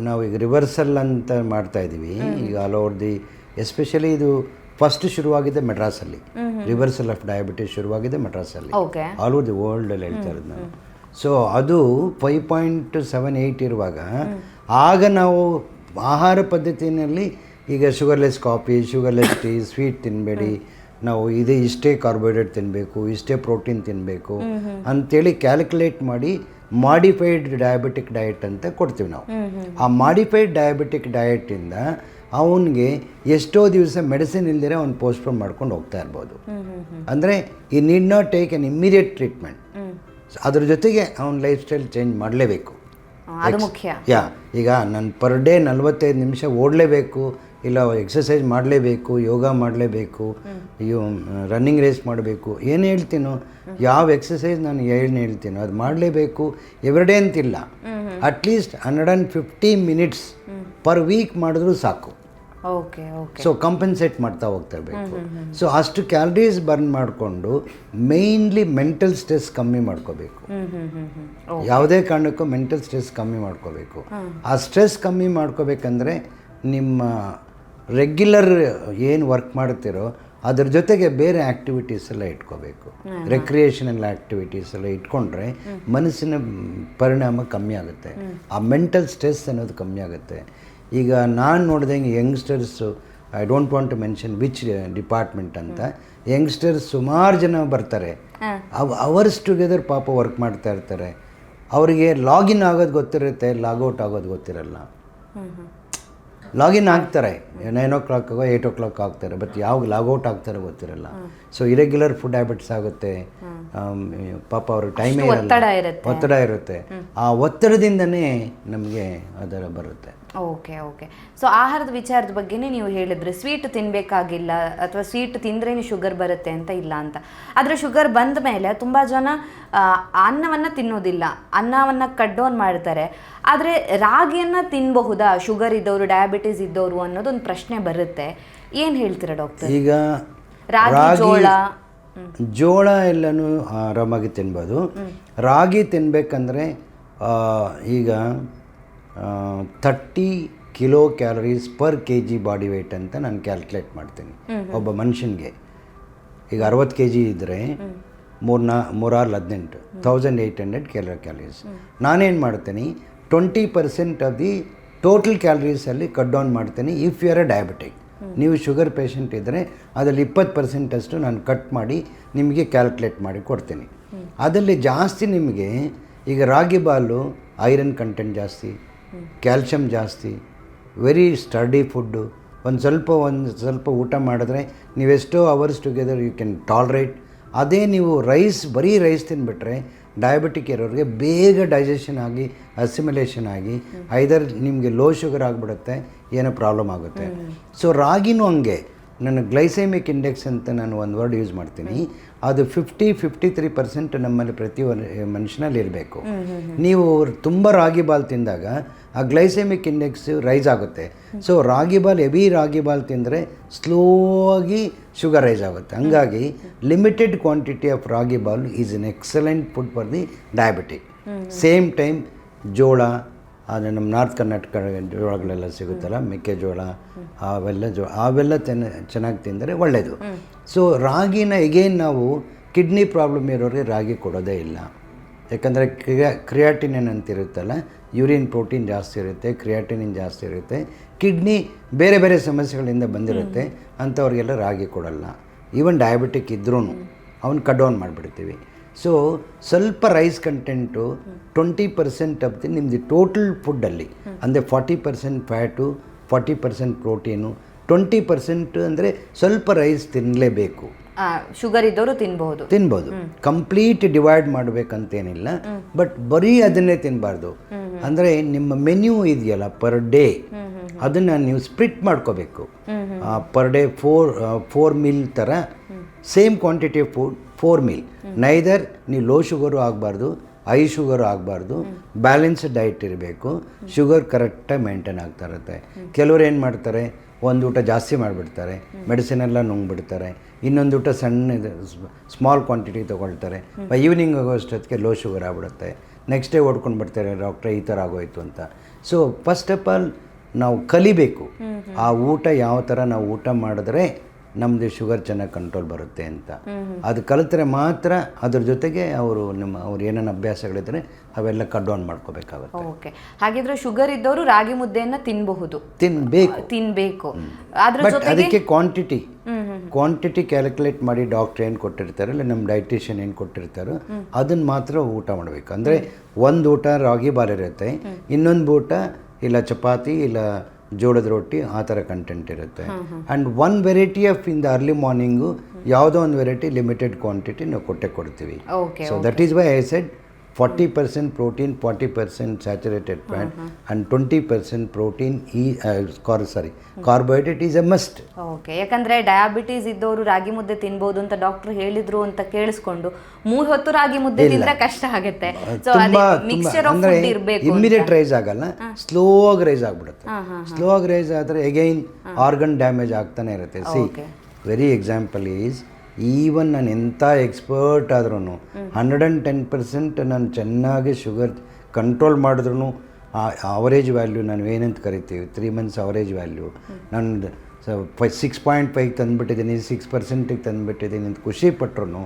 ನಾವು ಈಗ ರಿವರ್ಸಲ್ ಅಂತ ಮಾಡ್ತಾ ಇದ್ದೀವಿ. ಈಗ ಆಲ್ ಓವರ್ ದಿ, ಎಸ್ಪೆಷಲಿ ಇದು ಫಸ್ಟ್ ಶುರುವಾಗಿದೆ ಮೆಡ್ರಾಸಲ್ಲಿ. ರಿವರ್ಸಲ್ ಆಫ್ ಡಯಾಬಿಟಿಸ್ ಶುರುವಾಗಿದೆ ಮೆಡ್ರಾಸಲ್ಲಿ, ಆಲ್ ಓವರ್ ದಿ ವರ್ಲ್ಡಲ್ಲಿ ಹೇಳ್ತಾ ಇರೋದು ನಾವು. ಸೊ ಅದು 5.78 ಇರುವಾಗ ಆಗ ನಾವು ಆಹಾರ ಪದ್ಧತಿಯಲ್ಲಿ ಈಗ sugarless coffee, sugarless tea, sweet ತಿನ್ನಬೇಡಿ, ನಾವು ಇಷ್ಟೇ ಕಾರ್ಬೋಹೈಡ್ರೇಟ್ ತಿನ್ನಬೇಕು, ಇಷ್ಟೇ ಪ್ರೋಟೀನ್ ತಿನ್ನಬೇಕು ಅಂಥೇಳಿ ಕ್ಯಾಲ್ಕುಲೇಟ್ ಮಾಡಿ ಮಾಡಿಫೈಡ್ ಡಯಾಬಿಟಿಕ್ ಡಯಟ್ ಅಂತ ಕೊಡ್ತೀವಿ ನಾವು. ಆ ಮಾಡಿಫೈಡ್ ಡಯಾಬಿಟಿಕ್ ಡಯಟಿಂದ ಅವನಿಗೆ ಎಷ್ಟೋ ದಿವಸ ಮೆಡಿಸಿನ್ ಇಲ್ದಿರ ಅವ್ನು ಪೋಸ್ಟ್ಪೋನ್ ಮಾಡ್ಕೊಂಡು ಹೋಗ್ತಾ ಇರ್ಬೋದು. ಅಂದರೆ ಈ need not take an immediate treatment. ಅದ್ರ ಜೊತೆಗೆ ಅವ್ನ ಲೈಫ್ ಸ್ಟೈಲ್ ಚೇಂಜ್ ಮಾಡಲೇಬೇಕು. ಈಗ ನಾನು ಪರ್ ಡೇ 45 ನಿಮಿಷ ಓಡಲೇಬೇಕು, ಇಲ್ಲ ಎಕ್ಸಸೈಸ್ ಮಾಡಲೇಬೇಕು, ಯೋಗ ಮಾಡಲೇಬೇಕು, ರನ್ನಿಂಗ್ ರೇಸ್ ಮಾಡಬೇಕು, ಏನು ಹೇಳ್ತೀನೋ, ಯಾವ ಎಕ್ಸಸೈಸ್ ನಾನು ಏನು ಹೇಳ್ತೀನೋ ಅದು ಮಾಡಲೇಬೇಕು ಎವ್ರಿಡೇ ಅಂತಿಲ್ಲ. ಅಟ್ಲೀಸ್ಟ್ 150 ಮಿನಿಟ್ಸ್ ಪರ್ ವೀಕ್ ಮಾಡಿದ್ರೂ ಸಾಕು. Okay okay. ಸೊ ಕಂಪನ್ಸೇಟ್ ಮಾಡ್ತಾ ಹೋಗ್ತಾ ಇರಬೇಕು. ಸೊ ಅಷ್ಟು ಕ್ಯಾಲರೀಸ್ ಬರ್ನ್ ಮಾಡಿಕೊಂಡು ಮೇಯ್ನ್ಲಿ ಮೆಂಟಲ್ ಸ್ಟ್ರೆಸ್ ಕಮ್ಮಿ ಮಾಡ್ಕೋಬೇಕು. ಯಾವುದೇ ಕಾರಣಕ್ಕೂ ಮೆಂಟಲ್ ಸ್ಟ್ರೆಸ್ ಕಮ್ಮಿ ಮಾಡ್ಕೋಬೇಕು. ಆ ಸ್ಟ್ರೆಸ್ ಕಮ್ಮಿ ಮಾಡ್ಕೋಬೇಕಂದ್ರೆ ನಿಮ್ಮ ರೆಗ್ಯುಲರ್ ಏನು ವರ್ಕ್ ಮಾಡ್ತಿರೋ ಅದ್ರ ಜೊತೆಗೆ ಬೇರೆ ಆ್ಯಕ್ಟಿವಿಟೀಸ್ ಎಲ್ಲ ಇಟ್ಕೋಬೇಕು. ರೆಕ್ರಿಯೇಷನಲ್ ಆ್ಯಕ್ಟಿವಿಟೀಸ್ ಎಲ್ಲ ಇಟ್ಕೊಂಡ್ರೆ ಮನಸ್ಸಿನ ಪರಿಣಾಮ ಕಮ್ಮಿ ಆಗುತ್ತೆ, ಆ ಮೆಂಟಲ್ ಸ್ಟ್ರೆಸ್ ಅನ್ನೋದು ಕಮ್ಮಿ ಆಗುತ್ತೆ. ಈಗ ನಾನು ನೋಡಿದಂಗೆ youngsters, I don't want to mention which department ಅಂತ, ಯಂಗ್ಸ್ಟರ್ಸ್ ಸುಮಾರು ಜನ ಬರ್ತಾರೆ, ಅವರ್ಸ್ ಟುಗೆದರ್ ಪಾಪ ವರ್ಕ್ ಮಾಡ್ತಾ ಇರ್ತಾರೆ. ಅವರಿಗೆ ಲಾಗಿನ್ ಆಗೋದು ಗೊತ್ತಿರುತ್ತೆ, ಲಾಗೌಟ್ ಆಗೋದು ಗೊತ್ತಿರಲ್ಲ. ಲಾಗಿನ್ ಆಗ್ತಾರೆ 9 o'clock 8 o'clock ಆಗ್ತಾರೆ, ಬಟ್ ಯಾವಾಗ ಲಾಗೌಟ್ ಆಗ್ತಾರೆ ಗೊತ್ತಿರಲ್ಲ. ಸೊ ಇರೆಗ್ಯುಲರ್ ಫುಡ್ ಹ್ಯಾಬಿಟ್ಸ್ ಆಗುತ್ತೆ, ಪಾಪ ಅವ್ರ ಟೈಮೇ ಇರಲ್ಲ, ಒತ್ತಡ ಇರುತ್ತೆ. ಆ ಒತ್ತಡದಿಂದನೇ ನಮಗೆ ಅದರ ಬರುತ್ತೆ. Okay okay. ಸೊ ಆಹಾರದ ವಿಚಾರದ ಬಗ್ಗೆನೇ ನೀವು ಹೇಳಿದ್ರಿ, ಸ್ವೀಟ್ ತಿನ್ನಬೇಕಾಗಿಲ್ಲ ಅಥವಾ ಸ್ವೀಟ್ ತಿಂದ್ರೇ ಶುಗರ್ ಬರುತ್ತೆ ಅಂತ ಇಲ್ಲ ಅಂತ. ಆದರೆ ಶುಗರ್ ಬಂದ ಮೇಲೆ ತುಂಬ ಜನ ಅನ್ನವನ್ನು ತಿನ್ನೋದಿಲ್ಲ, ಅನ್ನವನ್ನು ಕಟ್ ಡೌನ್ ಮಾಡ್ತಾರೆ. ಆದರೆ ರಾಗಿಯನ್ನು ತಿನ್ನಬಹುದಾ ಶುಗರ್ ಇದ್ದವರು, ಡಯಾಬಿಟೀಸ್ ಇದ್ದವರು ಅನ್ನೋದೊಂದು ಪ್ರಶ್ನೆ ಬರುತ್ತೆ. ಏನು ಹೇಳ್ತೀರಾ ಡಾಕ್ಟರ್? ಈಗ ರಾಗಿ, ಜೋಳ ಎಲ್ಲನೂ ಆರಾಮಾಗಿ ತಿನ್ಬೋದು. ರಾಗಿ ತಿನ್ನಬೇಕಂದ್ರೆ ಈಗ 30 kilo calories per kg body weight ಅಂತ ನಾನು ಕ್ಯಾಲ್ಕುಲೇಟ್ ಮಾಡ್ತೀನಿ ಒಬ್ಬ ಮನುಷ್ಯನಿಗೆ. ಈಗ 60 kg ಇದ್ದರೆ 3×18 1800 ಕ್ಯಾಲರೀಸ್. ನಾನೇನು ಮಾಡ್ತೀನಿ, 20% ಆಫ್ ದಿ ಟೋಟಲ್ ಕ್ಯಾಲರೀಸಲ್ಲಿ ಕಟ್ ಡೌನ್ ಮಾಡ್ತೀನಿ. If you are a diabetic, ನೀವು ಶುಗರ್ ಪೇಷಂಟ್ ಇದ್ದರೆ ಅದರಲ್ಲಿ 20% ಅಷ್ಟು ನಾನು ಕಟ್ ಮಾಡಿ ನಿಮಗೆ ಕ್ಯಾಲ್ಕುಲೇಟ್ ಮಾಡಿ ಕೊಡ್ತೀನಿ. ಅದರಲ್ಲಿ ಜಾಸ್ತಿ ನಿಮಗೆ ಈಗ ರಾಗಿ ಬಾಲು ಐರನ್ ಕಂಟೆಂಟ್ ಜಾಸ್ತಿ, ಕ್ಯಾಲ್ಶಿಯಮ್ ಜಾಸ್ತಿ, ವೆರಿ ಸ್ಟಡಿ ಫುಡ್ಡು. ಒಂದು ಸ್ವಲ್ಪ ಊಟ ಮಾಡಿದ್ರೆ ನೀವೆಷ್ಟೋ hours together you can tolerate. ಅದೇ ನೀವು ಬರೀ ರೈಸ್ ತಿಂದುಬಿಟ್ರೆ ಡಯಾಬಿಟಿಕ್ ಇರೋರಿಗೆ ಬೇಗ ಡೈಜೆಷನ್ ಆಗಿ ಅಸಿಮಿಲೇಷನ್ ಆಗಿ ಐದರ್ ನಿಮಗೆ ಲೋ ಶುಗರ್ ಆಗಿಬಿಡುತ್ತೆ, ಏನೋ ಪ್ರಾಬ್ಲಮ್ ಆಗುತ್ತೆ. ಸೊ ರಾಗಿನೂ ಹಂಗೆ. ನನ್ನ ಗ್ಲೈಸೆಮಿಕ್ ಇಂಡೆಕ್ಸ್ ಅಂತ ನಾನು ಒಂದು ವರ್ಡ್ ಯೂಸ್ ಮಾಡ್ತೀನಿ, ಅದು 53% ನಮ್ಮಲ್ಲಿ ಪ್ರತಿ ಮನುಷ್ಯನಲ್ಲಿ ಇರಬೇಕು. ನೀವು ತುಂಬ ರಾಗಿ ಬಾಲ್ ತಿಂದಾಗ ಆ ಗ್ಲೈಸೆಮಿಕ್ ಇಂಡೆಕ್ಸ್ ರೈಸ್ ಆಗುತ್ತೆ. ಸೊ ಹೆವಿ ರಾಗಿ ಬಾಲ್ ತಿಂದರೆ ಸ್ಲೋ ಆಗಿ ಶುಗರ್ ರೈಸ್ ಆಗುತ್ತೆ. ಹಂಗಾಗಿ limited quantity of ragi ball is N excellent food for the diabetic. Same time ಜೋಳ, ಆದರೆ ನಮ್ಮ ನಾರ್ತ್ ಕರ್ನಾಟಕ ಜೋಳಗಳೆಲ್ಲ ಸಿಗುತ್ತಲ್ಲ, ಮೆಕ್ಕೆಜೋಳ, ಅವೆಲ್ಲ ಚೆನ್ನಾಗಿ ತಿಂದರೆ ಒಳ್ಳೆಯದು. ಸೊ ರಾಗಿನ ಎಗೇನ್ ನಾವು ಕಿಡ್ನಿ ಪ್ರಾಬ್ಲಮ್ ಇರೋರಿಗೆ ರಾಗಿ ಕೊಡೋದೇ ಇಲ್ಲ. ಯಾಕಂದರೆ ಕ್ರಿಯಾಟಿನಿನ್ ಅಂತಿರುತ್ತಲ್ಲ, ಯೂರಿನ್ ಪ್ರೋಟೀನ್ ಜಾಸ್ತಿ ಇರುತ್ತೆ, ಕ್ರಿಯಾಟಿನಿನ್ ಜಾಸ್ತಿ ಇರುತ್ತೆ, ಕಿಡ್ನಿ ಬೇರೆ ಬೇರೆ ಸಮಸ್ಯೆಗಳಿಂದ ಬಂದಿರುತ್ತೆ, ಅಂಥವ್ರಿಗೆಲ್ಲ ರಾಗಿ ಕೊಡಲ್ಲ. ಈವನ್ ಡಯಾಬಿಟಿಕ್ ಇದ್ರೂ ಅವನು ಕಟ್ ಡೌನ್ ಮಾಡಿಬಿಡ್ತೀವಿ. ಸೊ ಸ್ವಲ್ಪ ರೈಸ್ ಕಂಟೆಂಟು 20% ಆಫ್ ದಿ ನಿಮ್ಮದು ಟೋಟಲ್ ಫುಡ್ಡಲ್ಲಿ, ಅಂದರೆ 40% ಫ್ಯಾಟು, 40% ಪ್ರೋಟೀನು, 20% ಅಂದರೆ ಸ್ವಲ್ಪ ರೈಸ್ ತಿನ್ನಲೇಬೇಕು. ಶುಗರ್ ಇದ್ದವರು ತಿನ್ಬೋದು. ಕಂಪ್ಲೀಟ್ ಡಿವೈಡ್ ಮಾಡಬೇಕಂತೇನಿಲ್ಲ, ಬಟ್ ಬರೀ ಅದನ್ನೇ ತಿನ್ನಬಾರ್ದು. ಅಂದರೆ ನಿಮ್ಮ ಮೆನ್ಯೂ ಇದೆಯಲ್ಲ ಪರ್ ಡೇ, ಅದನ್ನು ನೀವು ಸ್ಪ್ಲಿಟ್ ಮಾಡ್ಕೋಬೇಕು. ಪರ್ ಡೇ 4 ಮೀಲ್ ಥರ same quantity of food 4 meal. Neither ನೀವು ಲೋ ಶುಗರು ಆಗಬಾರ್ದು, ಹೈ ಶುಗರು ಆಗಬಾರ್ದು, ಬ್ಯಾಲೆನ್ಸ್ಡ್ ಡೈಟ್ ಇರಬೇಕು. ಶುಗರ್ ಕರೆಕ್ಟಾಗಿ ಮೇಂಟೈನ್ ಆಗ್ತಾ ಇರುತ್ತೆ. ಕೆಲವರು ಏನು ಮಾಡ್ತಾರೆ, ಒಂದು ಊಟ ಜಾಸ್ತಿ ಮಾಡಿಬಿಡ್ತಾರೆ, ಮೆಡಿಸಿನೆಲ್ಲ ನುಂಗ್ಬಿಡ್ತಾರೆ, ಇನ್ನೊಂದು ಊಟ ಸ್ಮಾಲ್ ಕ್ವಾಂಟಿಟಿ ತೊಗೊಳ್ತಾರೆ, ಈವ್ನಿಂಗ್ ಆಗೋಷ್ಟೊತ್ತಿಗೆ ಲೋ ಶುಗರ್ ಆಗ್ಬಿಡುತ್ತೆ. ನೆಕ್ಸ್ಟ್ ಡೇ ಓಡ್ಕೊಂಡು ಬಿಡ್ತಾರೆ, ಡಾಕ್ಟ್ರೆ ಈ ಥರ ಆಗೋಯ್ತು ಅಂತ. ಸೊ ಫಸ್ಟ್ ಆಫ್ ಆಲ್ ನಾವು ಕಲಿಬೇಕು ಆ ಊಟ ಯಾವ ಥರ ನಾವು ಊಟ ಮಾಡಿದ್ರೆ ನಮ್ಮದು ಶುಗರ್ ಚೆನ್ನಾಗಿ ಕಂಟ್ರೋಲ್ ಬರುತ್ತೆ ಅಂತ. ಅದು ಕಲಿತ್ರೆ ಮಾತ್ರ ಅದ್ರ ಜೊತೆಗೆ ಅವ್ರು ಏನೇನು ಅಭ್ಯಾಸಗಳಿದ್ರೆ ಅವೆಲ್ಲ ಕಟ್ ಡೌನ್ ಮಾಡ್ಕೋಬೇಕಾಗುತ್ತೆ. ಓಕೆ, ಹಾಗಿದ್ರೆ ಶುಗರ್ ಇದ್ದವರು ರಾಗಿ ಮುದ್ದೆಯನ್ನು ತಿನ್ನಬೇಕು. ಬಟ್ ಅದಕ್ಕೆ ಕ್ವಾಂಟಿಟಿ ಕ್ಯಾಲ್ಕುಲೇಟ್ ಮಾಡಿ ಡಾಕ್ಟ್ರ್ ಏನು ಕೊಟ್ಟಿರ್ತಾರೆ, ಇಲ್ಲ ನಮ್ಮ ಡೈಟಿಷಿಯನ್ ಏನು ಕೊಟ್ಟಿರ್ತಾರೋ ಅದನ್ನು ಮಾತ್ರ ಊಟ ಮಾಡಬೇಕು. ಅಂದರೆ ಒಂದು ಊಟ ರಾಗಿ ಬಾಲ್ ಇರುತ್ತೆ, ಇನ್ನೊಂದು ಊಟ ಇಲ್ಲ ಚಪಾತಿ ಇಲ್ಲ ಜೋಳದ ರೊಟ್ಟಿ, ಆ ಥರ ಕಂಟೆಂಟ್ ಇರುತ್ತೆ. And one variety of in the early morning ಯಾವುದೋ ಒಂದು ವೆರೈಟಿ ಲಿಮಿಟೆಡ್ ಕ್ವಾಂಟಿಟಿ ನಾವು ಕೊಡ್ತೀವಿ. So that is why I said 40% protein, 40% saturated fat, and 20% protein, carbohydrate is a must. Okay, ಯಾಕಂದ್ರೆ ಡಯಾಬಿಟೀಸ್ ಇದ್ದವರು ರಾಗಿ ಮುದ್ದೆ ತಿನ್ಬೋದು ಅಂತ ಡಾಕ್ಟರ್ ಹೇಳಿದ್ರು ಅಂತ ಕೇಳಿಸ್ಕೊಂಡು 3 ಹೊತ್ತು ರಾಗಿ ಮುದ್ದೆ ತಿಂದ್ರೆ ಕಷ್ಟ ಆಗುತ್ತೆ. ಸೊ ಅದೇ ಮಿಕ್ಸ್ಚರ್ ಆಫ್ ಫುಡ್ ಇರಬೇಕು. ಇಮಿಡಿಯೇಟ್ ರೈಸ್ ಆಗಲ್ಲ, ಸ್ಲೋ ಆಗಿ ರೈಸ್ ಆಗ್ಬಿಡುತ್ತೆ. ಸ್ಲೋ ಆಗಿ ರೈಸ್ ಆದರೆ ಅಗೈನ್ ಆರ್ಗನ್ ಡ್ಯಾಮೇಜ್ ಆಗ್ತಾನೆ ಇರುತ್ತೆ. C very example is, even ನಾನು ಎಂಥ ಎಕ್ಸ್ಪರ್ಟ್ ಆದ್ರೂ 110% ನಾನು ಚೆನ್ನಾಗಿ ಶುಗರ್ ಕಂಟ್ರೋಲ್ ಮಾಡಿದ್ರು ಅವರೇಜ್ ವ್ಯಾಲ್ಯೂ ನಾನು ಏನಂತ ಕರಿತೀವಿ 3 months ಅವರೇಜ್ ವ್ಯಾಲ್ಯೂ ನಾನು 6.5 ತಂದುಬಿಟ್ಟಿದ್ದೀನಿ, 6% ತಂದುಬಿಟ್ಟಿದ್ದೀನಿ ಅಂತ ಖುಷಿ ಪಟ್ರು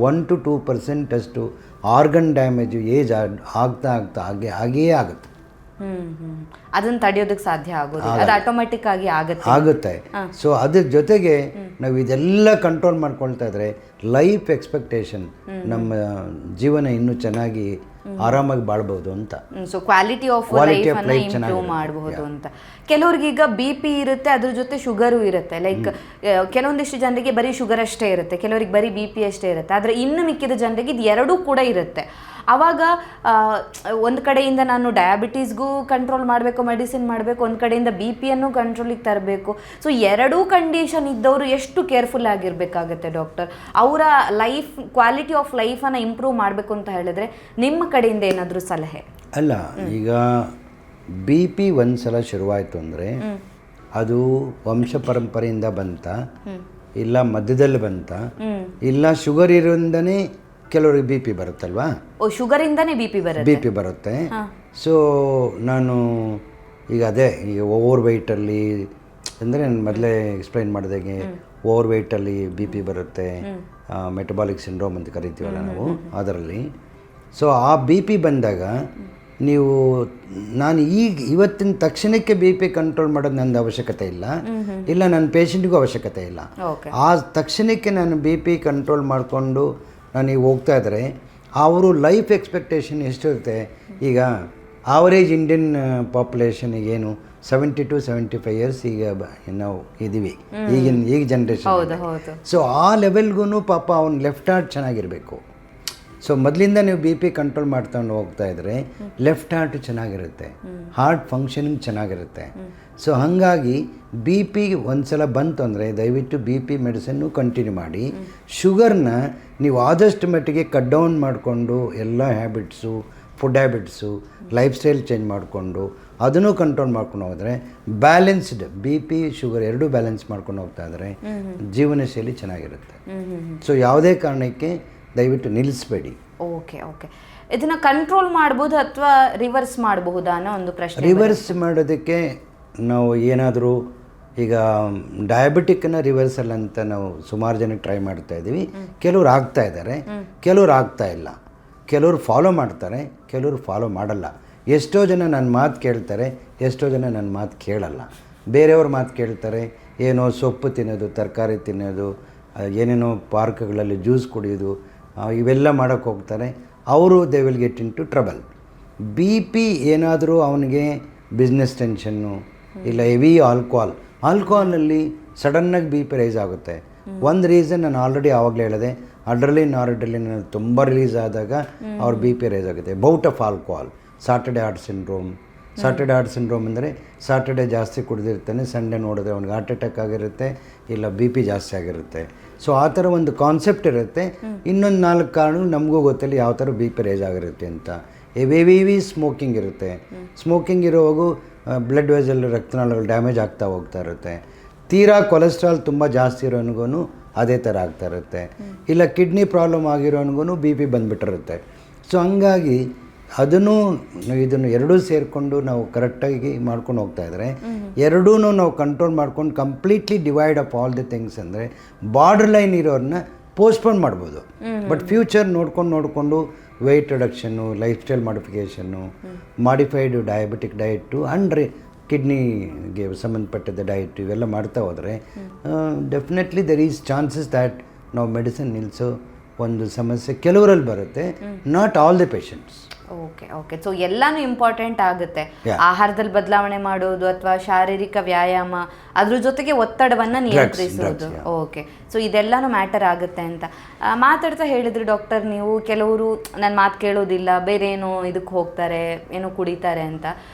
1 to 2% ಅಷ್ಟು ಆರ್ಗನ್ ಡ್ಯಾಮೇಜು ಏಜ್ ಆಗ್ತಾ ಹಾಗೇ ಆಗುತ್ತೆ. ಅದನ್ನ ತಡೆಯೋದಕ್ಕೆ ಸಾಧ್ಯ ಆಗೋದು, ಅದು ಆಟೋಮೆಟಿಕ್ ಆಗಿ ಆಗುತ್ತೆ. ಸೊ ಅದ್ರ ಜೊತೆಗೆ ನಾವು ಇದೆಲ್ಲ ಕಂಟ್ರೋಲ್ ಮಾಡ್ಕೊಳ್ತಾ ಇದ್ರೆ ಲೈಫ್ ಎಕ್ಸ್ಪೆಕ್ಟೇಷನ್, ನಮ್ಮ ಜೀವನ ಇನ್ನೂ ಚೆನ್ನಾಗಿ ಆರಾಮಾಗಿ ಬಾಳ್ಬಹುದು ಅಂತ. ಸೊ ಕ್ವಾಲಿಟಿ ಆಫ್ ಲೈಫ್ ಅನ್ನ ಇಂಪ್ರೂವ್ ಮಾಡಬಹುದು ಅಂತ. ಕೆಲವ್ರಿಗೆ ಈಗ BP ಇರುತ್ತೆ, ಅದ್ರ ಜೊತೆ ಶುಗರು ಇರುತ್ತೆ. ಲೈಕ್ ಕೆಲವೊಂದಿಷ್ಟು ಜನರಿಗೆ ಬರೀ ಶುಗರ್ ಅಷ್ಟೇ ಇರುತ್ತೆ, ಕೆಲವರಿಗೆ ಬರೀ BP ಅಷ್ಟೇ ಇರುತ್ತೆ. ಆದರೆ ಇನ್ನು ಮಿಕ್ಕಿದ ಜನರಿಗೆ ಇದು ಎರಡೂ ಕೂಡ ಇರುತ್ತೆ. ಆವಾಗ ಒಂದು ಕಡೆಯಿಂದ ನಾನು ಡಯಾಬಿಟೀಸ್ಗೂ ಕಂಟ್ರೋಲ್ ಮಾಡಬೇಕು, ಮೆಡಿಸಿನ್ ಮಾಡಬೇಕು, ಒಂದು ಕಡೆಯಿಂದ BP ಕಂಟ್ರೋಲಿಗೆ ತರಬೇಕು. ಸೊ ಎರಡೂ ಕಂಡೀಷನ್ ಇದ್ದವರು ಎಷ್ಟು ಕೇರ್ಫುಲ್ ಆಗಿರಬೇಕಾಗತ್ತೆ ಡಾಕ್ಟರ್? ಅವರ ಲೈಫ್ ಕ್ವಾಲಿಟಿ ಆಫ್ ಲೈಫನ್ನು ಇಂಪ್ರೂವ್ ಮಾಡಬೇಕು ಅಂತ ಹೇಳಿದ್ರೆ ನಿಮ್ಮ ಕಡೆಯಿಂದ ಏನಾದರೂ ಸಲಹೆ? ಅಲ್ಲ, ಈಗ BP ಒಂದ್ಸಲ ಶುರುವಾಯಿತು ಅಂದರೆ ಅದು ವಂಶ ಪರಂಪರೆಯಿಂದ ಬಂತ, ಇಲ್ಲ ಮಧ್ಯದಲ್ಲಿ ಬಂತ, ಇಲ್ಲ ಶುಗರ್ ಇರೋದ್ರಿಂದನೇ ಕೆಲವ್ರಿಗೆ BP ಬರುತ್ತಲ್ವಾ? ಶುಗರಿಂದನೇ BP ಬರುತ್ತೆ. ಸೊ ನಾನು ಈಗ ಈಗ ಓವರ್ ವೆಯ್ಟಲ್ಲಿ ಅಂದರೆ ನಾನು ಮೊದಲೇ ಎಕ್ಸ್ಪ್ಲೈನ್ ಮಾಡಿದಾಗೆ ಓವರ್ ವೆಯ್ಟಲ್ಲಿ BP ಬರುತ್ತೆ, ಮೆಟಬಾಲಿಕ್ ಸಿಂಡ್ರೋಮ್ ಅಂತ ಕರಿತೀವಲ್ಲ ನಾವು, ಅದರಲ್ಲಿ. ಸೊ ಆ BP ಬಂದಾಗ ನೀವು ನಾನು ಇವತ್ತಿನ ತಕ್ಷಣಕ್ಕೆ BP ಕಂಟ್ರೋಲ್ ಮಾಡೋದು ನನ್ನ ಅವಶ್ಯಕತೆ ಇಲ್ಲ ನನ್ನ ಪೇಷಂಟ್ಗೂ ಅವಶ್ಯಕತೆ ಇಲ್ಲ. ಆ ತಕ್ಷಣಕ್ಕೆ ನಾನು BP ಕಂಟ್ರೋಲ್ ಮಾಡಿಕೊಂಡು ನಾನು ಈಗ ಹೋಗ್ತಾ ಇದ್ದರೆ ಅವರು ಲೈಫ್ ಎಕ್ಸ್ಪೆಕ್ಟೇಷನ್ ಎಷ್ಟಿರುತ್ತೆ? ಈಗ ಆವರೇಜ್ ಇಂಡಿಯನ್ ಪಾಪ್ಯುಲೇಷನಿಗೆ ಏನು 70 to 75 years ಈಗ ನಾವು ಇದ್ದೀವಿ ಈಗ ಜನ್ರೇಷನ್. ಸೊ ಆ ಲೆವೆಲ್ಗೂ ಪಾಪ ಅವ್ನ ಲೆಫ್ಟ್ ಹಾರ್ಟ್ ಚೆನ್ನಾಗಿರಬೇಕು. ಸೊ ಮೊದಲಿಂದ ನೀವು BP ಕಂಟ್ರೋಲ್ ಮಾಡ್ಕೊಂಡು ಹೋಗ್ತಾ ಇದ್ದರೆ ಲೆಫ್ಟ್ ಹಾರ್ಟ್ ಚೆನ್ನಾಗಿರುತ್ತೆ, ಹಾರ್ಟ್ ಫಂಕ್ಷನಿಂಗ್ ಚೆನ್ನಾಗಿರುತ್ತೆ. ಸೊ ಹಾಗಾಗಿ BP ಒಂದ್ಸಲ ಬಂತು ಅಂದರೆ ದಯವಿಟ್ಟು BP ಮೆಡಿಸನ್ನು ಕಂಟಿನ್ಯೂ ಮಾಡಿ. ಶುಗರ್ನ ನೀವು ಆದಷ್ಟು ಮಟ್ಟಿಗೆ ಕಟ್ ಡೌನ್ ಮಾಡಿಕೊಂಡು ಎಲ್ಲ habits, food habits, life style change ಮಾಡಿಕೊಂಡು ಅದನ್ನು ಕಂಟ್ರೋಲ್ ಮಾಡ್ಕೊಂಡು ಹೋದರೆ ಬ್ಯಾಲೆನ್ಸ್ಡ್ BP ಶುಗರ್ ಎರಡೂ ಬ್ಯಾಲೆನ್ಸ್ ಮಾಡ್ಕೊಂಡು ಹೋಗ್ತಾ ಇದ್ದರೆ ಜೀವನ ಶೈಲಿ ಚೆನ್ನಾಗಿರುತ್ತೆ. ಸೊ ಯಾವುದೇ ಕಾರಣಕ್ಕೆ ದಯವಿಟ್ಟು ನಿಲ್ಲಿಸಬೇಡಿ. ಓಕೆ, ಇದನ್ನ ಕಂಟ್ರೋಲ್ ಮಾಡ್ಬೋದು ಅಥವಾ ರಿವರ್ಸ್ ಮಾಡಬಹುದಾ ಅನ್ನೋ ಒಂದು ಪ್ರಶ್ನೆ. ರಿವರ್ಸ್ ಮಾಡೋದಕ್ಕೆ ನಾವು ಏನಾದರೂ ಈಗ ಡಯಾಬಿಟಿಕ್ನ ರಿವರ್ಸಲ್ ಅಂತ ನಾವು ಸುಮಾರು ಜನಕ್ಕೆ ಟ್ರೈ ಮಾಡ್ತಾ ಇದ್ದೀವಿ. ಕೆಲವ್ರು ಆಗ್ತಾ ಇದ್ದಾರೆ, ಕೆಲವ್ರು ಆಗ್ತಾ ಇಲ್ಲ. ಕೆಲವ್ರು ಫಾಲೋ ಮಾಡ್ತಾರೆ, ಕೆಲವ್ರು ಫಾಲೋ ಮಾಡಲ್ಲ. ಎಷ್ಟೋ ಜನ ನನ್ನ ಮಾತು ಕೇಳ್ತಾರೆ, ಎಷ್ಟೋ ಜನ ನನ್ನ ಮಾತು ಕೇಳಲ್ಲ. ಬೇರೆಯವ್ರ ಮಾತು ಕೇಳ್ತಾರೆ, ಏನೋ ಸೊಪ್ಪು ತಿನ್ನೋದು, ತರಕಾರಿ ತಿನ್ನೋದು, ಏನೇನೋ ಪಾರ್ಕ್ಗಳಲ್ಲಿ ಜ್ಯೂಸ್ ಕುಡಿಯೋದು, ಇವೆಲ್ಲ ಮಾಡೋಕ್ಕೆ ಹೋಗ್ತಾರೆ. ಅವರು they will get into trouble. BP ಏನಾದರೂ ಅವನಿಗೆ ಬಿಸ್ನೆಸ್ ಟೆನ್ಷನ್ನು, ಇಲ್ಲ ಹೆವಿ ಆಲ್ಕೋಹಾಲಲ್ಲಿ ಸಡನ್ನಾಗಿ BP ರೈಸ್ ಆಗುತ್ತೆ. ಒಂದು ರೀಸನ್ ನಾನು ಆಲ್ರೆಡಿ ಆವಾಗಲೇ ಹೇಳಿದೆ, ಅಡ್ರಲಿನ್ ತುಂಬ ರಿಲೀಸ್ ಆದಾಗ ಅವ್ರ BP ರೈಸ್ ಆಗುತ್ತೆ. Bout of alcohol, Saturday heart syndrome ಅಂದರೆ ಸಾಟರ್ಡೆ ಜಾಸ್ತಿ ಕುಡಿದಿರ್ತಾನೆ, ಸಂಡೇ ನೋಡಿದ್ರೆ ಅವ್ನಿಗೆ ಹಾರ್ಟ್ ಅಟ್ಯಾಕ್ ಆಗಿರುತ್ತೆ, ಇಲ್ಲ BP ಜಾಸ್ತಿ ಆಗಿರುತ್ತೆ. ಸೊ ಆ ಥರ ಒಂದು ಕಾನ್ಸೆಪ್ಟ್ ಇರುತ್ತೆ. ಇನ್ನೊಂದು 4 ಕಾರಣಗಳು ನಮಗೂ ಗೊತ್ತಿಲ್ಲ ಯಾವ ಥರ BP ರೈಸ್ ಆಗಿರುತ್ತೆ ಅಂತ. ಹೆವಿ ಸ್ಮೋಕಿಂಗ್ ಇರುತ್ತೆ. ಸ್ಮೋಕಿಂಗ್ ಇರೋವಾಗೂ ಬ್ಲಡ್ ವೆಸಲ್, ರಕ್ತನಾಳಗಳು ಡ್ಯಾಮೇಜ್ ಆಗ್ತಾ ಹೋಗ್ತಾ ಇರುತ್ತೆ. ತೀರಾ ಕೊಲೆಸ್ಟ್ರಾಲ್ ತುಂಬ ಜಾಸ್ತಿ ಇರೋನ್ಗೂ ಅದೇ ಥರ ಆಗ್ತಾ ಇರುತ್ತೆ. ಇಲ್ಲ ಕಿಡ್ನಿ ಪ್ರಾಬ್ಲಮ್ ಆಗಿರೋನ್ಗೂ BP ಬಂದುಬಿಟ್ಟಿರುತ್ತೆ. ಸೊ ಹಂಗಾಗಿ ಇದನ್ನು ಎರಡೂ ಸೇರಿಕೊಂಡು ನಾವು ಕರೆಕ್ಟಾಗಿ ಮಾಡ್ಕೊಂಡು ಹೋಗ್ತಾ ಇದ್ದರೆ ಎರಡೂ ನಾವು ಕಂಟ್ರೋಲ್ ಮಾಡ್ಕೊಂಡು completely divide up all the things ಅಂದರೆ ಬಾರ್ಡರ್ ಲೈನ್ ಇರೋರನ್ನ ಪೋಸ್ಟ್ಪೋನ್ ಮಾಡ್ಬೋದು. ಬಟ್ ಫ್ಯೂಚರ್ ನೋಡಿಕೊಂಡು weight reduction, life style modification, modified diabetic diet and ಕಿಡ್ನಿಗೆ ಸಂಬಂಧಪಟ್ಟಿದ್ದ ಡಯಟು ಇವೆಲ್ಲ ಮಾಡ್ತಾ ಹೋದರೆ definitely there is chances that ನಾವು ಮೆಡಿಸಿನ್ ನಿಲ್ಲಿಸೋ ಒಂದು ಸಮಸ್ಯೆ ಕೆಲವರಲ್ಲಿ ಬರುತ್ತೆ, not all the patients. Okay so ಎಲ್ಲಾನು ಇಂಪಾರ್ಟೆಂಟ್ ಆಗುತ್ತೆ. Yeah. ಆಹಾರದಲ್ಲಿ ಬದಲಾವಣೆ ಮಾಡೋದು ಅಥವಾ ಶಾರೀರಿಕ ವ್ಯಾಯಾಮ, ಅದ್ರ ಜೊತೆಗೆ ಒತ್ತಡವನ್ನು ನಿಯಂತ್ರಿಸೋದು. ಓಕೆ, ಸೊ ಇದೆಲ್ಲಾನು ಮ್ಯಾಟರ್ ಆಗುತ್ತೆ ಅಂತ ಮಾತಾಡ್ತಾ ಹೇಳಿದ್ರಿ ಡಾಕ್ಟರ್. ನೀವು ಕೆಲವರು ನನ್ನ ಮಾತು ಕೇಳೋದಿಲ್ಲ, ಬೇರೆ ಏನೋ ಇದಕ್ಕೆ ಹೋಗ್ತಾರೆ, ಏನೋ ಕುಡಿತಾರೆ ಅಂತ.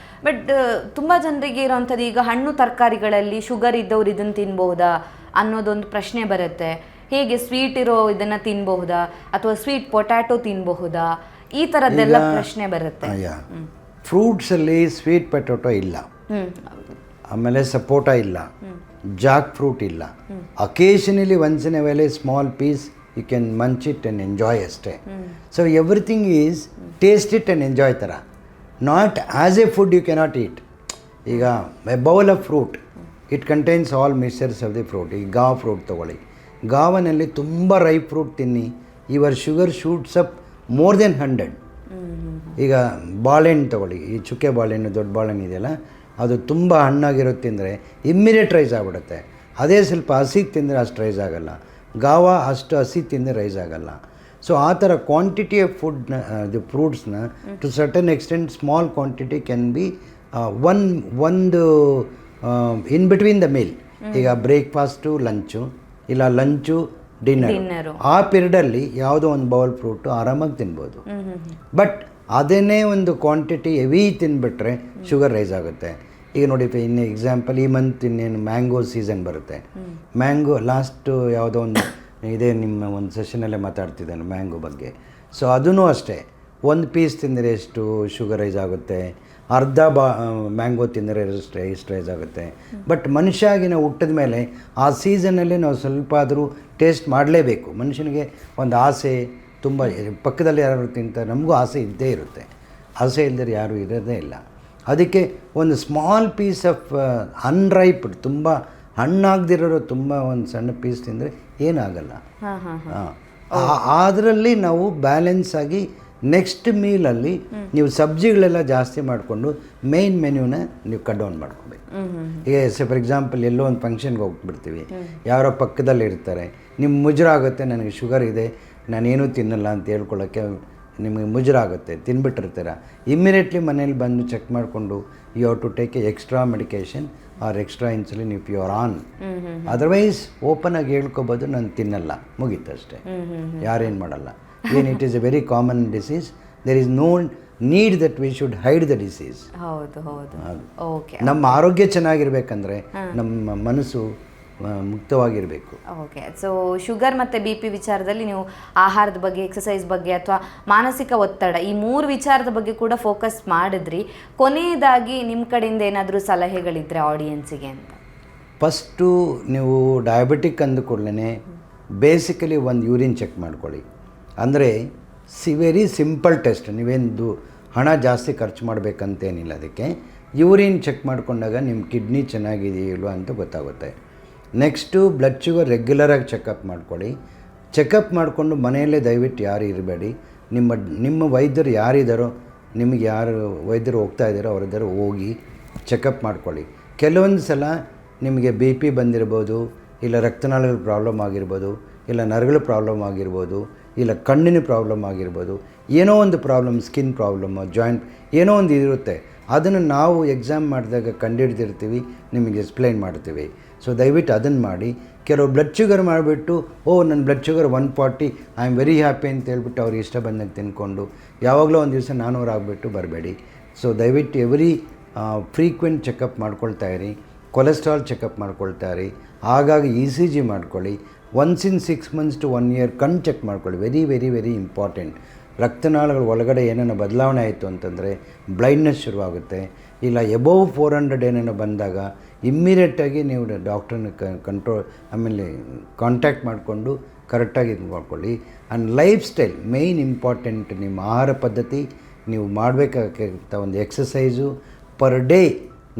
ಬಟ್ ತುಂಬ ಜನರಿಗೆ ಇರೋವಂಥದ್ದು, ಈಗ ಹಣ್ಣು ತರಕಾರಿಗಳಲ್ಲಿ ಶುಗರ್ ಇದ್ದವ್ರು ಇದನ್ನು ತಿನ್ಬಹುದಾ ಅನ್ನೋದೊಂದು ಪ್ರಶ್ನೆ ಬರುತ್ತೆ. ಹೇಗೆ ಸ್ವೀಟ್ ಇರೋ ಇದನ್ನು ತಿನ್ಬಹುದಾ ಅಥವಾ ಸ್ವೀಟ್ ಪೊಟ್ಯಾಟೊ ತಿನ್ಬಹುದಾ, ಈ ಥರದ್ದೆಲ್ಲ ಪ್ರಶ್ನೆ ಬರುತ್ತೆ. ಫ್ರೂಟ್ಸಲ್ಲಿ ಸ್ವೀಟ್ ಪೊಟ್ಯಾಟೊ ಇಲ್ಲ, ಆಮೇಲೆ ಸಪೋಟ ಇಲ್ಲ, ಜಾಕ್ ಫ್ರೂಟ್ ಇಲ್ಲ. ಅಕೇಷನಲಿ ಒನ್ಸ್ ಇನ್ ಎ ವೇಳೆ small piece you can munch it and enjoy ಅಷ್ಟೇ. So everything is taste it and enjoy ಥರ, not as a food you cannot eat. ಈಗ a bowl of fruit it contains all mixtures of the fruit. ಈಗ ಗಾವ್ ಫ್ರೂಟ್ ತೊಗೊಳ್ಳಿ, ಗಾವನಲ್ಲಿ ತುಂಬ ರೈಪ್ ಫ್ರೂಟ್ ತಿನ್ನಿ, your sugar shoots up more than 100. ಈಗ ಬಾಳೆಹಣ್ಣು ತೊಗೊಳ್ಳಿ, ಈ ಚುಕ್ಕೆ ಬಾಳೆಹಣ್ಣು, ದೊಡ್ಡ ಬಾಳೆಹಣ್ಣು ಇದೆಯಲ್ಲ, ಅದು ತುಂಬ ಹಣ್ಣಾಗಿರೋದು ತಿಂದರೆ ಇಮ್ಮಿಡಿಯೇಟ್ ರೈಸ್ ಆಗಿಬಿಡುತ್ತೆ. ಅದೇ ಸ್ವಲ್ಪ ಹಸಿ ತಿಂದರೆ ಅಷ್ಟು ರೈಸ್ ಆಗೋಲ್ಲ. ಗಾವ ಅಷ್ಟು ಹಸಿ ತಿಂದರೆ ರೈಸ್ ಆಗೋಲ್ಲ. ಸೊ ಆ ಥರ ಕ್ವಾಂಟಿಟಿ ಆಫ್ ಫುಡ್ನ, ದಿ ಫ್ರೂಟ್ಸ್ನ to certain extent small quantity can be ಒಂದು ಇನ್ ಬಿಟ್ವೀನ್ ದ ಮೀಲ್. ಈಗ ಬ್ರೇಕ್ಫಾಸ್ಟು ಲಂಚು, ಇಲ್ಲ ಲಂಚು ಡಿನ್ನರು, ಆ ಪೀರಿಯಡಲ್ಲಿ ಯಾವುದೋ ಒಂದು ಬೌಲ್ ಫ್ರೂಟು ಆರಾಮಾಗಿ ತಿನ್ಬೋದು. ಬಟ್ ಅದನ್ನೇ ಒಂದು ಕ್ವಾಂಟಿಟಿ ಹೆವಿ ತಿನ್ಬಿಟ್ರೆ ಶುಗರ್ ರೈಸ್ ಆಗುತ್ತೆ. ಈಗ ನೋಡಿ, ಇನ್ನು ಎಕ್ಸಾಂಪಲ್ ಈ ಮಂತ್ ಇನ್ನೇನು ಮ್ಯಾಂಗೋ ಸೀಸನ್ ಬರುತ್ತೆ. ಮ್ಯಾಂಗೋ ಲಾಸ್ಟು ಯಾವುದೋ ಒಂದು ಇದೇ ನಿಮ್ಮ ಒಂದು ಸೆಷನಲ್ಲೇ ಮಾತಾಡ್ತಿದ್ದಾನೆ ಮ್ಯಾಂಗೋ ಬಗ್ಗೆ. ಸೊ ಅದೂ ಅಷ್ಟೇ, ಒಂದು ಪೀಸ್ ತಿಂದರೆ ಎಷ್ಟು ಶುಗರ್ ರೈಸ್ ಆಗುತ್ತೆ, ಅರ್ಧ ಮ್ಯಾಂಗೋ ತಿಂದರೆ ಎಷ್ಟು ರೈಸ್ ಆಗುತ್ತೆ. ಬಟ್ ಮನುಷ್ಯ ಆಗಿ ನಾವು ಹುಟ್ಟಿದ ಮೇಲೆ ಆ ಸೀಸನಲ್ಲಿ ನಾವು ಸ್ವಲ್ಪ ಆದರೂ ಟೇಸ್ಟ್ ಮಾಡಲೇಬೇಕು. ಮನುಷ್ಯನಿಗೆ ಒಂದು ಆಸೆ ತುಂಬ, ಪಕ್ಕದಲ್ಲಿ ಯಾರು ತಿಂತಾರೆ, ನಮಗೂ ಆಸೆ ಇದ್ದೇ ಇರುತ್ತೆ. ಆಸೆ ಇಲ್ಲದ್ರೆ ಯಾರೂ ಇರೋದೇ ಇಲ್ಲ. ಅದಕ್ಕೆ ಒಂದು ಸ್ಮಾಲ್ ಪೀಸ್ ಆಫ್ ಅನ್ರೈಪ್ಡ್, ತುಂಬ ಹಣ್ಣಾಗದಿರೋರು ತುಂಬ ಒಂದು ಸಣ್ಣ ಪೀಸ್ ತಿಂದರೆ ಏನಾಗಲ್ಲ. ಅದರಲ್ಲಿ ನಾವು ಬ್ಯಾಲೆನ್ಸ್ ಆಗಿ ನೆಕ್ಸ್ಟ್ ಮೀಲಲ್ಲಿ ನೀವು ಸಬ್ಜಿಗಳೆಲ್ಲ ಜಾಸ್ತಿ ಮಾಡಿಕೊಂಡು ಮೇಯ್ನ್ ಮೆನ್ಯೂನ ನೀವು ಕಟ್ ಡೌನ್ ಮಾಡ್ಕೋಬೇಕು. ಈಗ ಫಾರ್ ಎಕ್ಸಾಂಪಲ್ ಎಲ್ಲೋ ಒಂದು ಫಂಕ್ಷನ್ಗೆ ಹೋಗ್ಬಿಡ್ತೀವಿ, ಯಾರೋ ಪಕ್ಕದಲ್ಲಿ ಇರ್ತಾರೆ, ನಿಮ್ಮ ಮುಜುರ ಆಗುತ್ತೆ, ನನಗೆ ಶುಗರ್ ಇದೆ, ನಾನೇನೂ ತಿನ್ನಲ್ಲ ಅಂತ ಹೇಳ್ಕೊಳ್ಳೋಕ್ಕೆ ನಿಮಗೆ ಮುಜುರ ಆಗುತ್ತೆ, ತಿನ್ಬಿಟ್ಟಿರ್ತೀರ. ಇಮ್ಮಿಡಿಯೇಟ್ಲಿ ಮನೇಲಿ ಬಂದು ಚೆಕ್ ಮಾಡಿಕೊಂಡು you have to take a extra medication or extra insulin if you are on. Otherwise open ಆಗಿ ಹೇಳ್ಕೊಬೋದು, ನಾನು ತಿನ್ನಲ್ಲ, ಮುಗೀತು ಅಷ್ಟೇ, ಯಾರೇನು ಮಾಡಲ್ಲ. ಏನು it is a very common disease, there is no need that we should hide the disease. ನಮ್ಮ ಆರೋಗ್ಯ ಚೆನ್ನಾಗಿರ್ಬೇಕಂದ್ರೆ ನಮ್ಮ ಮನಸ್ಸು ಮುಕ್ತವಾಗಿರಬೇಕು. ಓಕೆ, ಸೊ ಶುಗರ್ ಮತ್ತು ಬಿ ಪಿ ವಿಚಾರದಲ್ಲಿ ನೀವು ಆಹಾರದ ಬಗ್ಗೆ, ಎಕ್ಸಸೈಸ್ ಬಗ್ಗೆ ಅಥವಾ ಮಾನಸಿಕ ಒತ್ತಡ, ಈ 3 ವಿಚಾರದ ಬಗ್ಗೆ ಕೂಡ ಫೋಕಸ್ ಮಾಡಿದ್ರಿ. ಕೊನೆಯದಾಗಿ ನಿಮ್ಮ ಕಡೆಯಿಂದ ಏನಾದರೂ ಸಲಹೆಗಳಿದ್ದರೆ ಆಡಿಯನ್ಸಿಗೆ ಅಂತ? ಫಸ್ಟು ನೀವು ಡಯಾಬಿಟಿಕ್ ಅಂದ ಕೂಡಲೇ ಬೇಸಿಕಲಿ ಒಂದು ಯೂರಿನ್ ಚೆಕ್ ಮಾಡ್ಕೊಳ್ಳಿ. ಅಂದರೆ ವೆರಿ ಸಿಂಪಲ್ ಟೆಸ್ಟ್, ನೀವೇನು ಹಣ ಜಾಸ್ತಿ ಖರ್ಚು ಮಾಡಬೇಕಂತೇನಿಲ್ಲ. ಅದಕ್ಕೆ ಯೂರಿನ್ ಚೆಕ್ ಮಾಡಿಕೊಂಡಾಗ ನಿಮ್ಮ ಕಿಡ್ನಿ ಚೆನ್ನಾಗಿದೆಯೋ ಇಲ್ವೋ ಅಂತ ಗೊತ್ತಾಗುತ್ತೆ. ನೆಕ್ಸ್ಟು ಬ್ಲಡ್ ಶುಗರ್ ರೆಗ್ಯುಲರಾಗಿ ಚೆಕಪ್ ಮಾಡ್ಕೊಳ್ಳಿ. ಚೆಕಪ್ ಮಾಡಿಕೊಂಡು ಮನೆಯಲ್ಲೇ ದಯವಿಟ್ಟು ಯಾರು ಇರಬೇಡಿ. ನಿಮ್ಮ ವೈದ್ಯರು ಯಾರಿದ್ದಾರೋ, ನಿಮಗೆ ಯಾರು ವೈದ್ಯರು ಹೋಗ್ತಾ ಇದ್ದಾರೋ ಅವ್ರಿದ್ದಾರೋ ಹೋಗಿ ಚೆಕಪ್ ಮಾಡ್ಕೊಳ್ಳಿ. ಕೆಲವೊಂದು ಸಲ ನಿಮಗೆ ಬಿ ಪಿ ಬಂದಿರ್ಬೋದು, ಇಲ್ಲ ರಕ್ತನಾಳಗಳ ಪ್ರಾಬ್ಲಮ್ ಆಗಿರ್ಬೋದು, ಇಲ್ಲ ನರಗಳ ಪ್ರಾಬ್ಲಮ್ ಆಗಿರ್ಬೋದು, ಇಲ್ಲ ಕಣ್ಣಿನ ಪ್ರಾಬ್ಲಮ್ ಆಗಿರ್ಬೋದು, ಏನೋ ಒಂದು ಪ್ರಾಬ್ಲಮ್, ಸ್ಕಿನ್ ಪ್ರಾಬ್ಲಮ್ಮು, ಜಾಯಿಂಟ್ ಏನೋ ಒಂದು ಇರುತ್ತೆ. ಅದನ್ನು ನಾವು ಎಕ್ಸಾಮ್ ಮಾಡಿದಾಗ ಕಂಡುಹಿಡ್ದಿರ್ತೀವಿ, ನಿಮಗೆ ಎಕ್ಸ್ಪ್ಲೈನ್ ಮಾಡ್ತೀವಿ. ಸೊ ದಯವಿಟ್ಟು ಅದನ್ನು ಮಾಡಿ. ಕೆಲವು ಬ್ಲಡ್ ಶುಗರ್ ಮಾಡಿಬಿಟ್ಟು ನನ್ನ blood sugar 140, I am very happy ಅಂತ ಹೇಳ್ಬಿಟ್ಟು ಅವ್ರಿಗೆ ಇಷ್ಟ ಬಂದಾಗ ತಿನ್ಕೊಂಡು ಯಾವಾಗಲೂ ಒಂದು ದಿವಸ 400 ಆಗಿಬಿಟ್ಟು ಬರಬೇಡಿ. ಸೊ ದಯವಿಟ್ಟು ಎವ್ರಿ ಫ್ರೀಕ್ವೆಂಟ್ ಚೆಕಪ್ ಮಾಡ್ಕೊಳ್ತಾ ಇರಿ. ಕೊಲೆಸ್ಟ್ರಾಲ್ ಚೆಕಪ್ ಮಾಡ್ಕೊಳ್ತಾ ಇರಿ. ಹಾಗಾಗಿ ECG ಮಾಡ್ಕೊಳ್ಳಿ. Once in 6 months to 1 year ಕಣ್ಣು ಚೆಕ್ ಮಾಡ್ಕೊಳ್ಳಿ. Very very very important. ರಕ್ತನಾಳಗಳ ಒಳಗಡೆ ಏನೇನೋ ಬದಲಾವಣೆ ಆಯಿತು ಅಂತಂದರೆ ಬ್ಲೈಂಡ್ನೆಸ್ ಶುರುವಾಗುತ್ತೆ. ಇಲ್ಲ ಎಬೋವ್ 400 ಏನೇನೋ ಬಂದಾಗ ಇಮ್ಮಿಡಿಯೇಟಾಗಿ ನೀವು ಡಾಕ್ಟ್ರನ್ನ ಆಮೇಲೆ ಕಾಂಟ್ಯಾಕ್ಟ್ ಮಾಡಿಕೊಂಡು ಕರೆಕ್ಟಾಗಿ ಇದು ಮಾಡ್ಕೊಳ್ಳಿ. And life style main important. ನಿಮ್ಮ ಆಹಾರ ಪದ್ಧತಿ, ನೀವು ಮಾಡಬೇಕಾಗಿರ್ತ ಒಂದು ಎಕ್ಸಸೈಸು ಪರ್ ಡೇ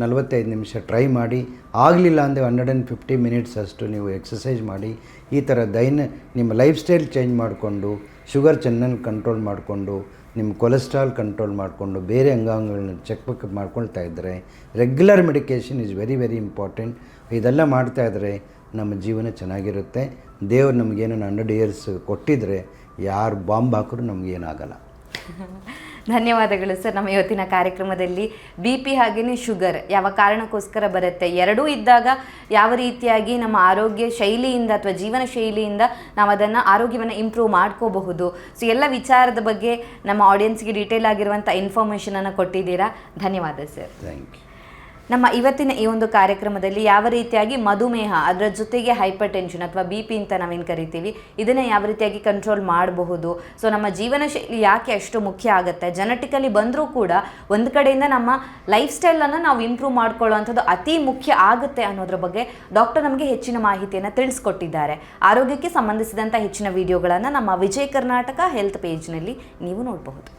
45 ನಿಮಿಷ ಟ್ರೈ ಮಾಡಿ. ಆಗಲಿಲ್ಲ ಅಂದರೆ 150 minutes ಅಷ್ಟು ನೀವು ಎಕ್ಸಸೈಸ್ ಮಾಡಿ. ಈ ಥರ ನಿಮ್ಮ ಲೈಫ್ ಸ್ಟೈಲ್ ಚೇಂಜ್ ಮಾಡಿಕೊಂಡು, ಶುಗರ್ ಚೆನ್ನಾಗಿ ಕಂಟ್ರೋಲ್ ಮಾಡಿಕೊಂಡು, ನಿಮ್ಮ ಕೊಲೆಸ್ಟ್ರಾಲ್ ಕಂಟ್ರೋಲ್ ಮಾಡಿಕೊಂಡು, ಬೇರೆ ಅಂಗಾಂಗಗಳನ್ನ ಚೆಕ್ ಮಾಡ್ಕೊಳ್ತಾ ಇದ್ದರೆ, regular medication is very very important. ಇದೆಲ್ಲ ಮಾಡ್ತಾಯಿದ್ರೆ ನಮ್ಮ ಜೀವನ ಚೆನ್ನಾಗಿರುತ್ತೆ. ದೇವರು ನಮಗೇನು 100 years ಕೊಟ್ಟಿದ್ದರೆ ಯಾರು ಬಾಂಬ್ ಹಾಕಿದ್ರು ನಮಗೇನಾಗಲ್ಲ. ಧನ್ಯವಾದಗಳು ಸರ್. ನಮ್ಮ ಇವತ್ತಿನ ಕಾರ್ಯಕ್ರಮದಲ್ಲಿ BP ಹಾಗೆಯೇ ಶುಗರ್ ಯಾವ ಕಾರಣಕ್ಕೋಸ್ಕರ ಬರುತ್ತೆ, ಎರಡೂ ಇದ್ದಾಗ ಯಾವ ರೀತಿಯಾಗಿ ನಮ್ಮ ಆರೋಗ್ಯ ಶೈಲಿಯಿಂದ ಅಥವಾ ಜೀವನ ಶೈಲಿಯಿಂದ ನಾವು ಅದನ್ನು ಆರೋಗ್ಯವನ್ನು ಇಂಪ್ರೂವ್ ಮಾಡ್ಕೋಬಹುದು, ಸೊ ಎಲ್ಲ ವಿಚಾರದ ಬಗ್ಗೆ ನಮ್ಮ ಆಡಿಯನ್ಸ್ಗೆ ಡೀಟೇಲ್ ಆಗಿರುವಂಥ ಇನ್ಫಾರ್ಮೇಷನನ್ನು ಕೊಟ್ಟಿದ್ದೀರಾ. ಧನ್ಯವಾದ ಸರ್. Thank you. ನಮ್ಮ ಇವತ್ತಿನ ಈ ಒಂದು ಕಾರ್ಯಕ್ರಮದಲ್ಲಿ ಯಾವ ರೀತಿಯಾಗಿ ಮಧುಮೇಹ ಅದರ ಜೊತೆಗೆ ಹೈಪರ್ ಟೆನ್ಷನ್ ಅಥವಾ BP ಅಂತ ನಾವೇನು ಕರಿತೀವಿ ಇದನ್ನು ಯಾವ ರೀತಿಯಾಗಿ ಕಂಟ್ರೋಲ್ ಮಾಡಬಹುದು, ಸೊ ನಮ್ಮ ಜೀವನ ಶೈಲಿ ಯಾಕೆ ಅಷ್ಟು ಮುಖ್ಯ ಆಗುತ್ತೆ, ಜೆನೆಟಿಕಲಿ ಬಂದರೂ ಕೂಡ ಒಂದು ಕಡೆಯಿಂದ ನಮ್ಮ ಲೈಫ್ ಸ್ಟೈಲನ್ನು ನಾವು ಇಂಪ್ರೂವ್ ಮಾಡ್ಕೊಳ್ಳೋವಂಥದ್ದು ಅತಿ ಮುಖ್ಯ ಆಗುತ್ತೆ ಅನ್ನೋದ್ರ ಬಗ್ಗೆ ಡಾಕ್ಟರ್ ನಮಗೆ ಹೆಚ್ಚಿನ ಮಾಹಿತಿಯನ್ನು ತಿಳಿಸ್ಕೊಟ್ಟಿದ್ದಾರೆ. ಆರೋಗ್ಯಕ್ಕೆ ಸಂಬಂಧಿಸಿದಂಥ ಹೆಚ್ಚಿನ ವಿಡಿಯೋಗಳನ್ನು ನಮ್ಮ ವಿಜಯ ಕರ್ನಾಟಕ ಹೆಲ್ತ್ ಪೇಜ್ನಲ್ಲಿ ನೀವು ನೋಡಬಹುದು.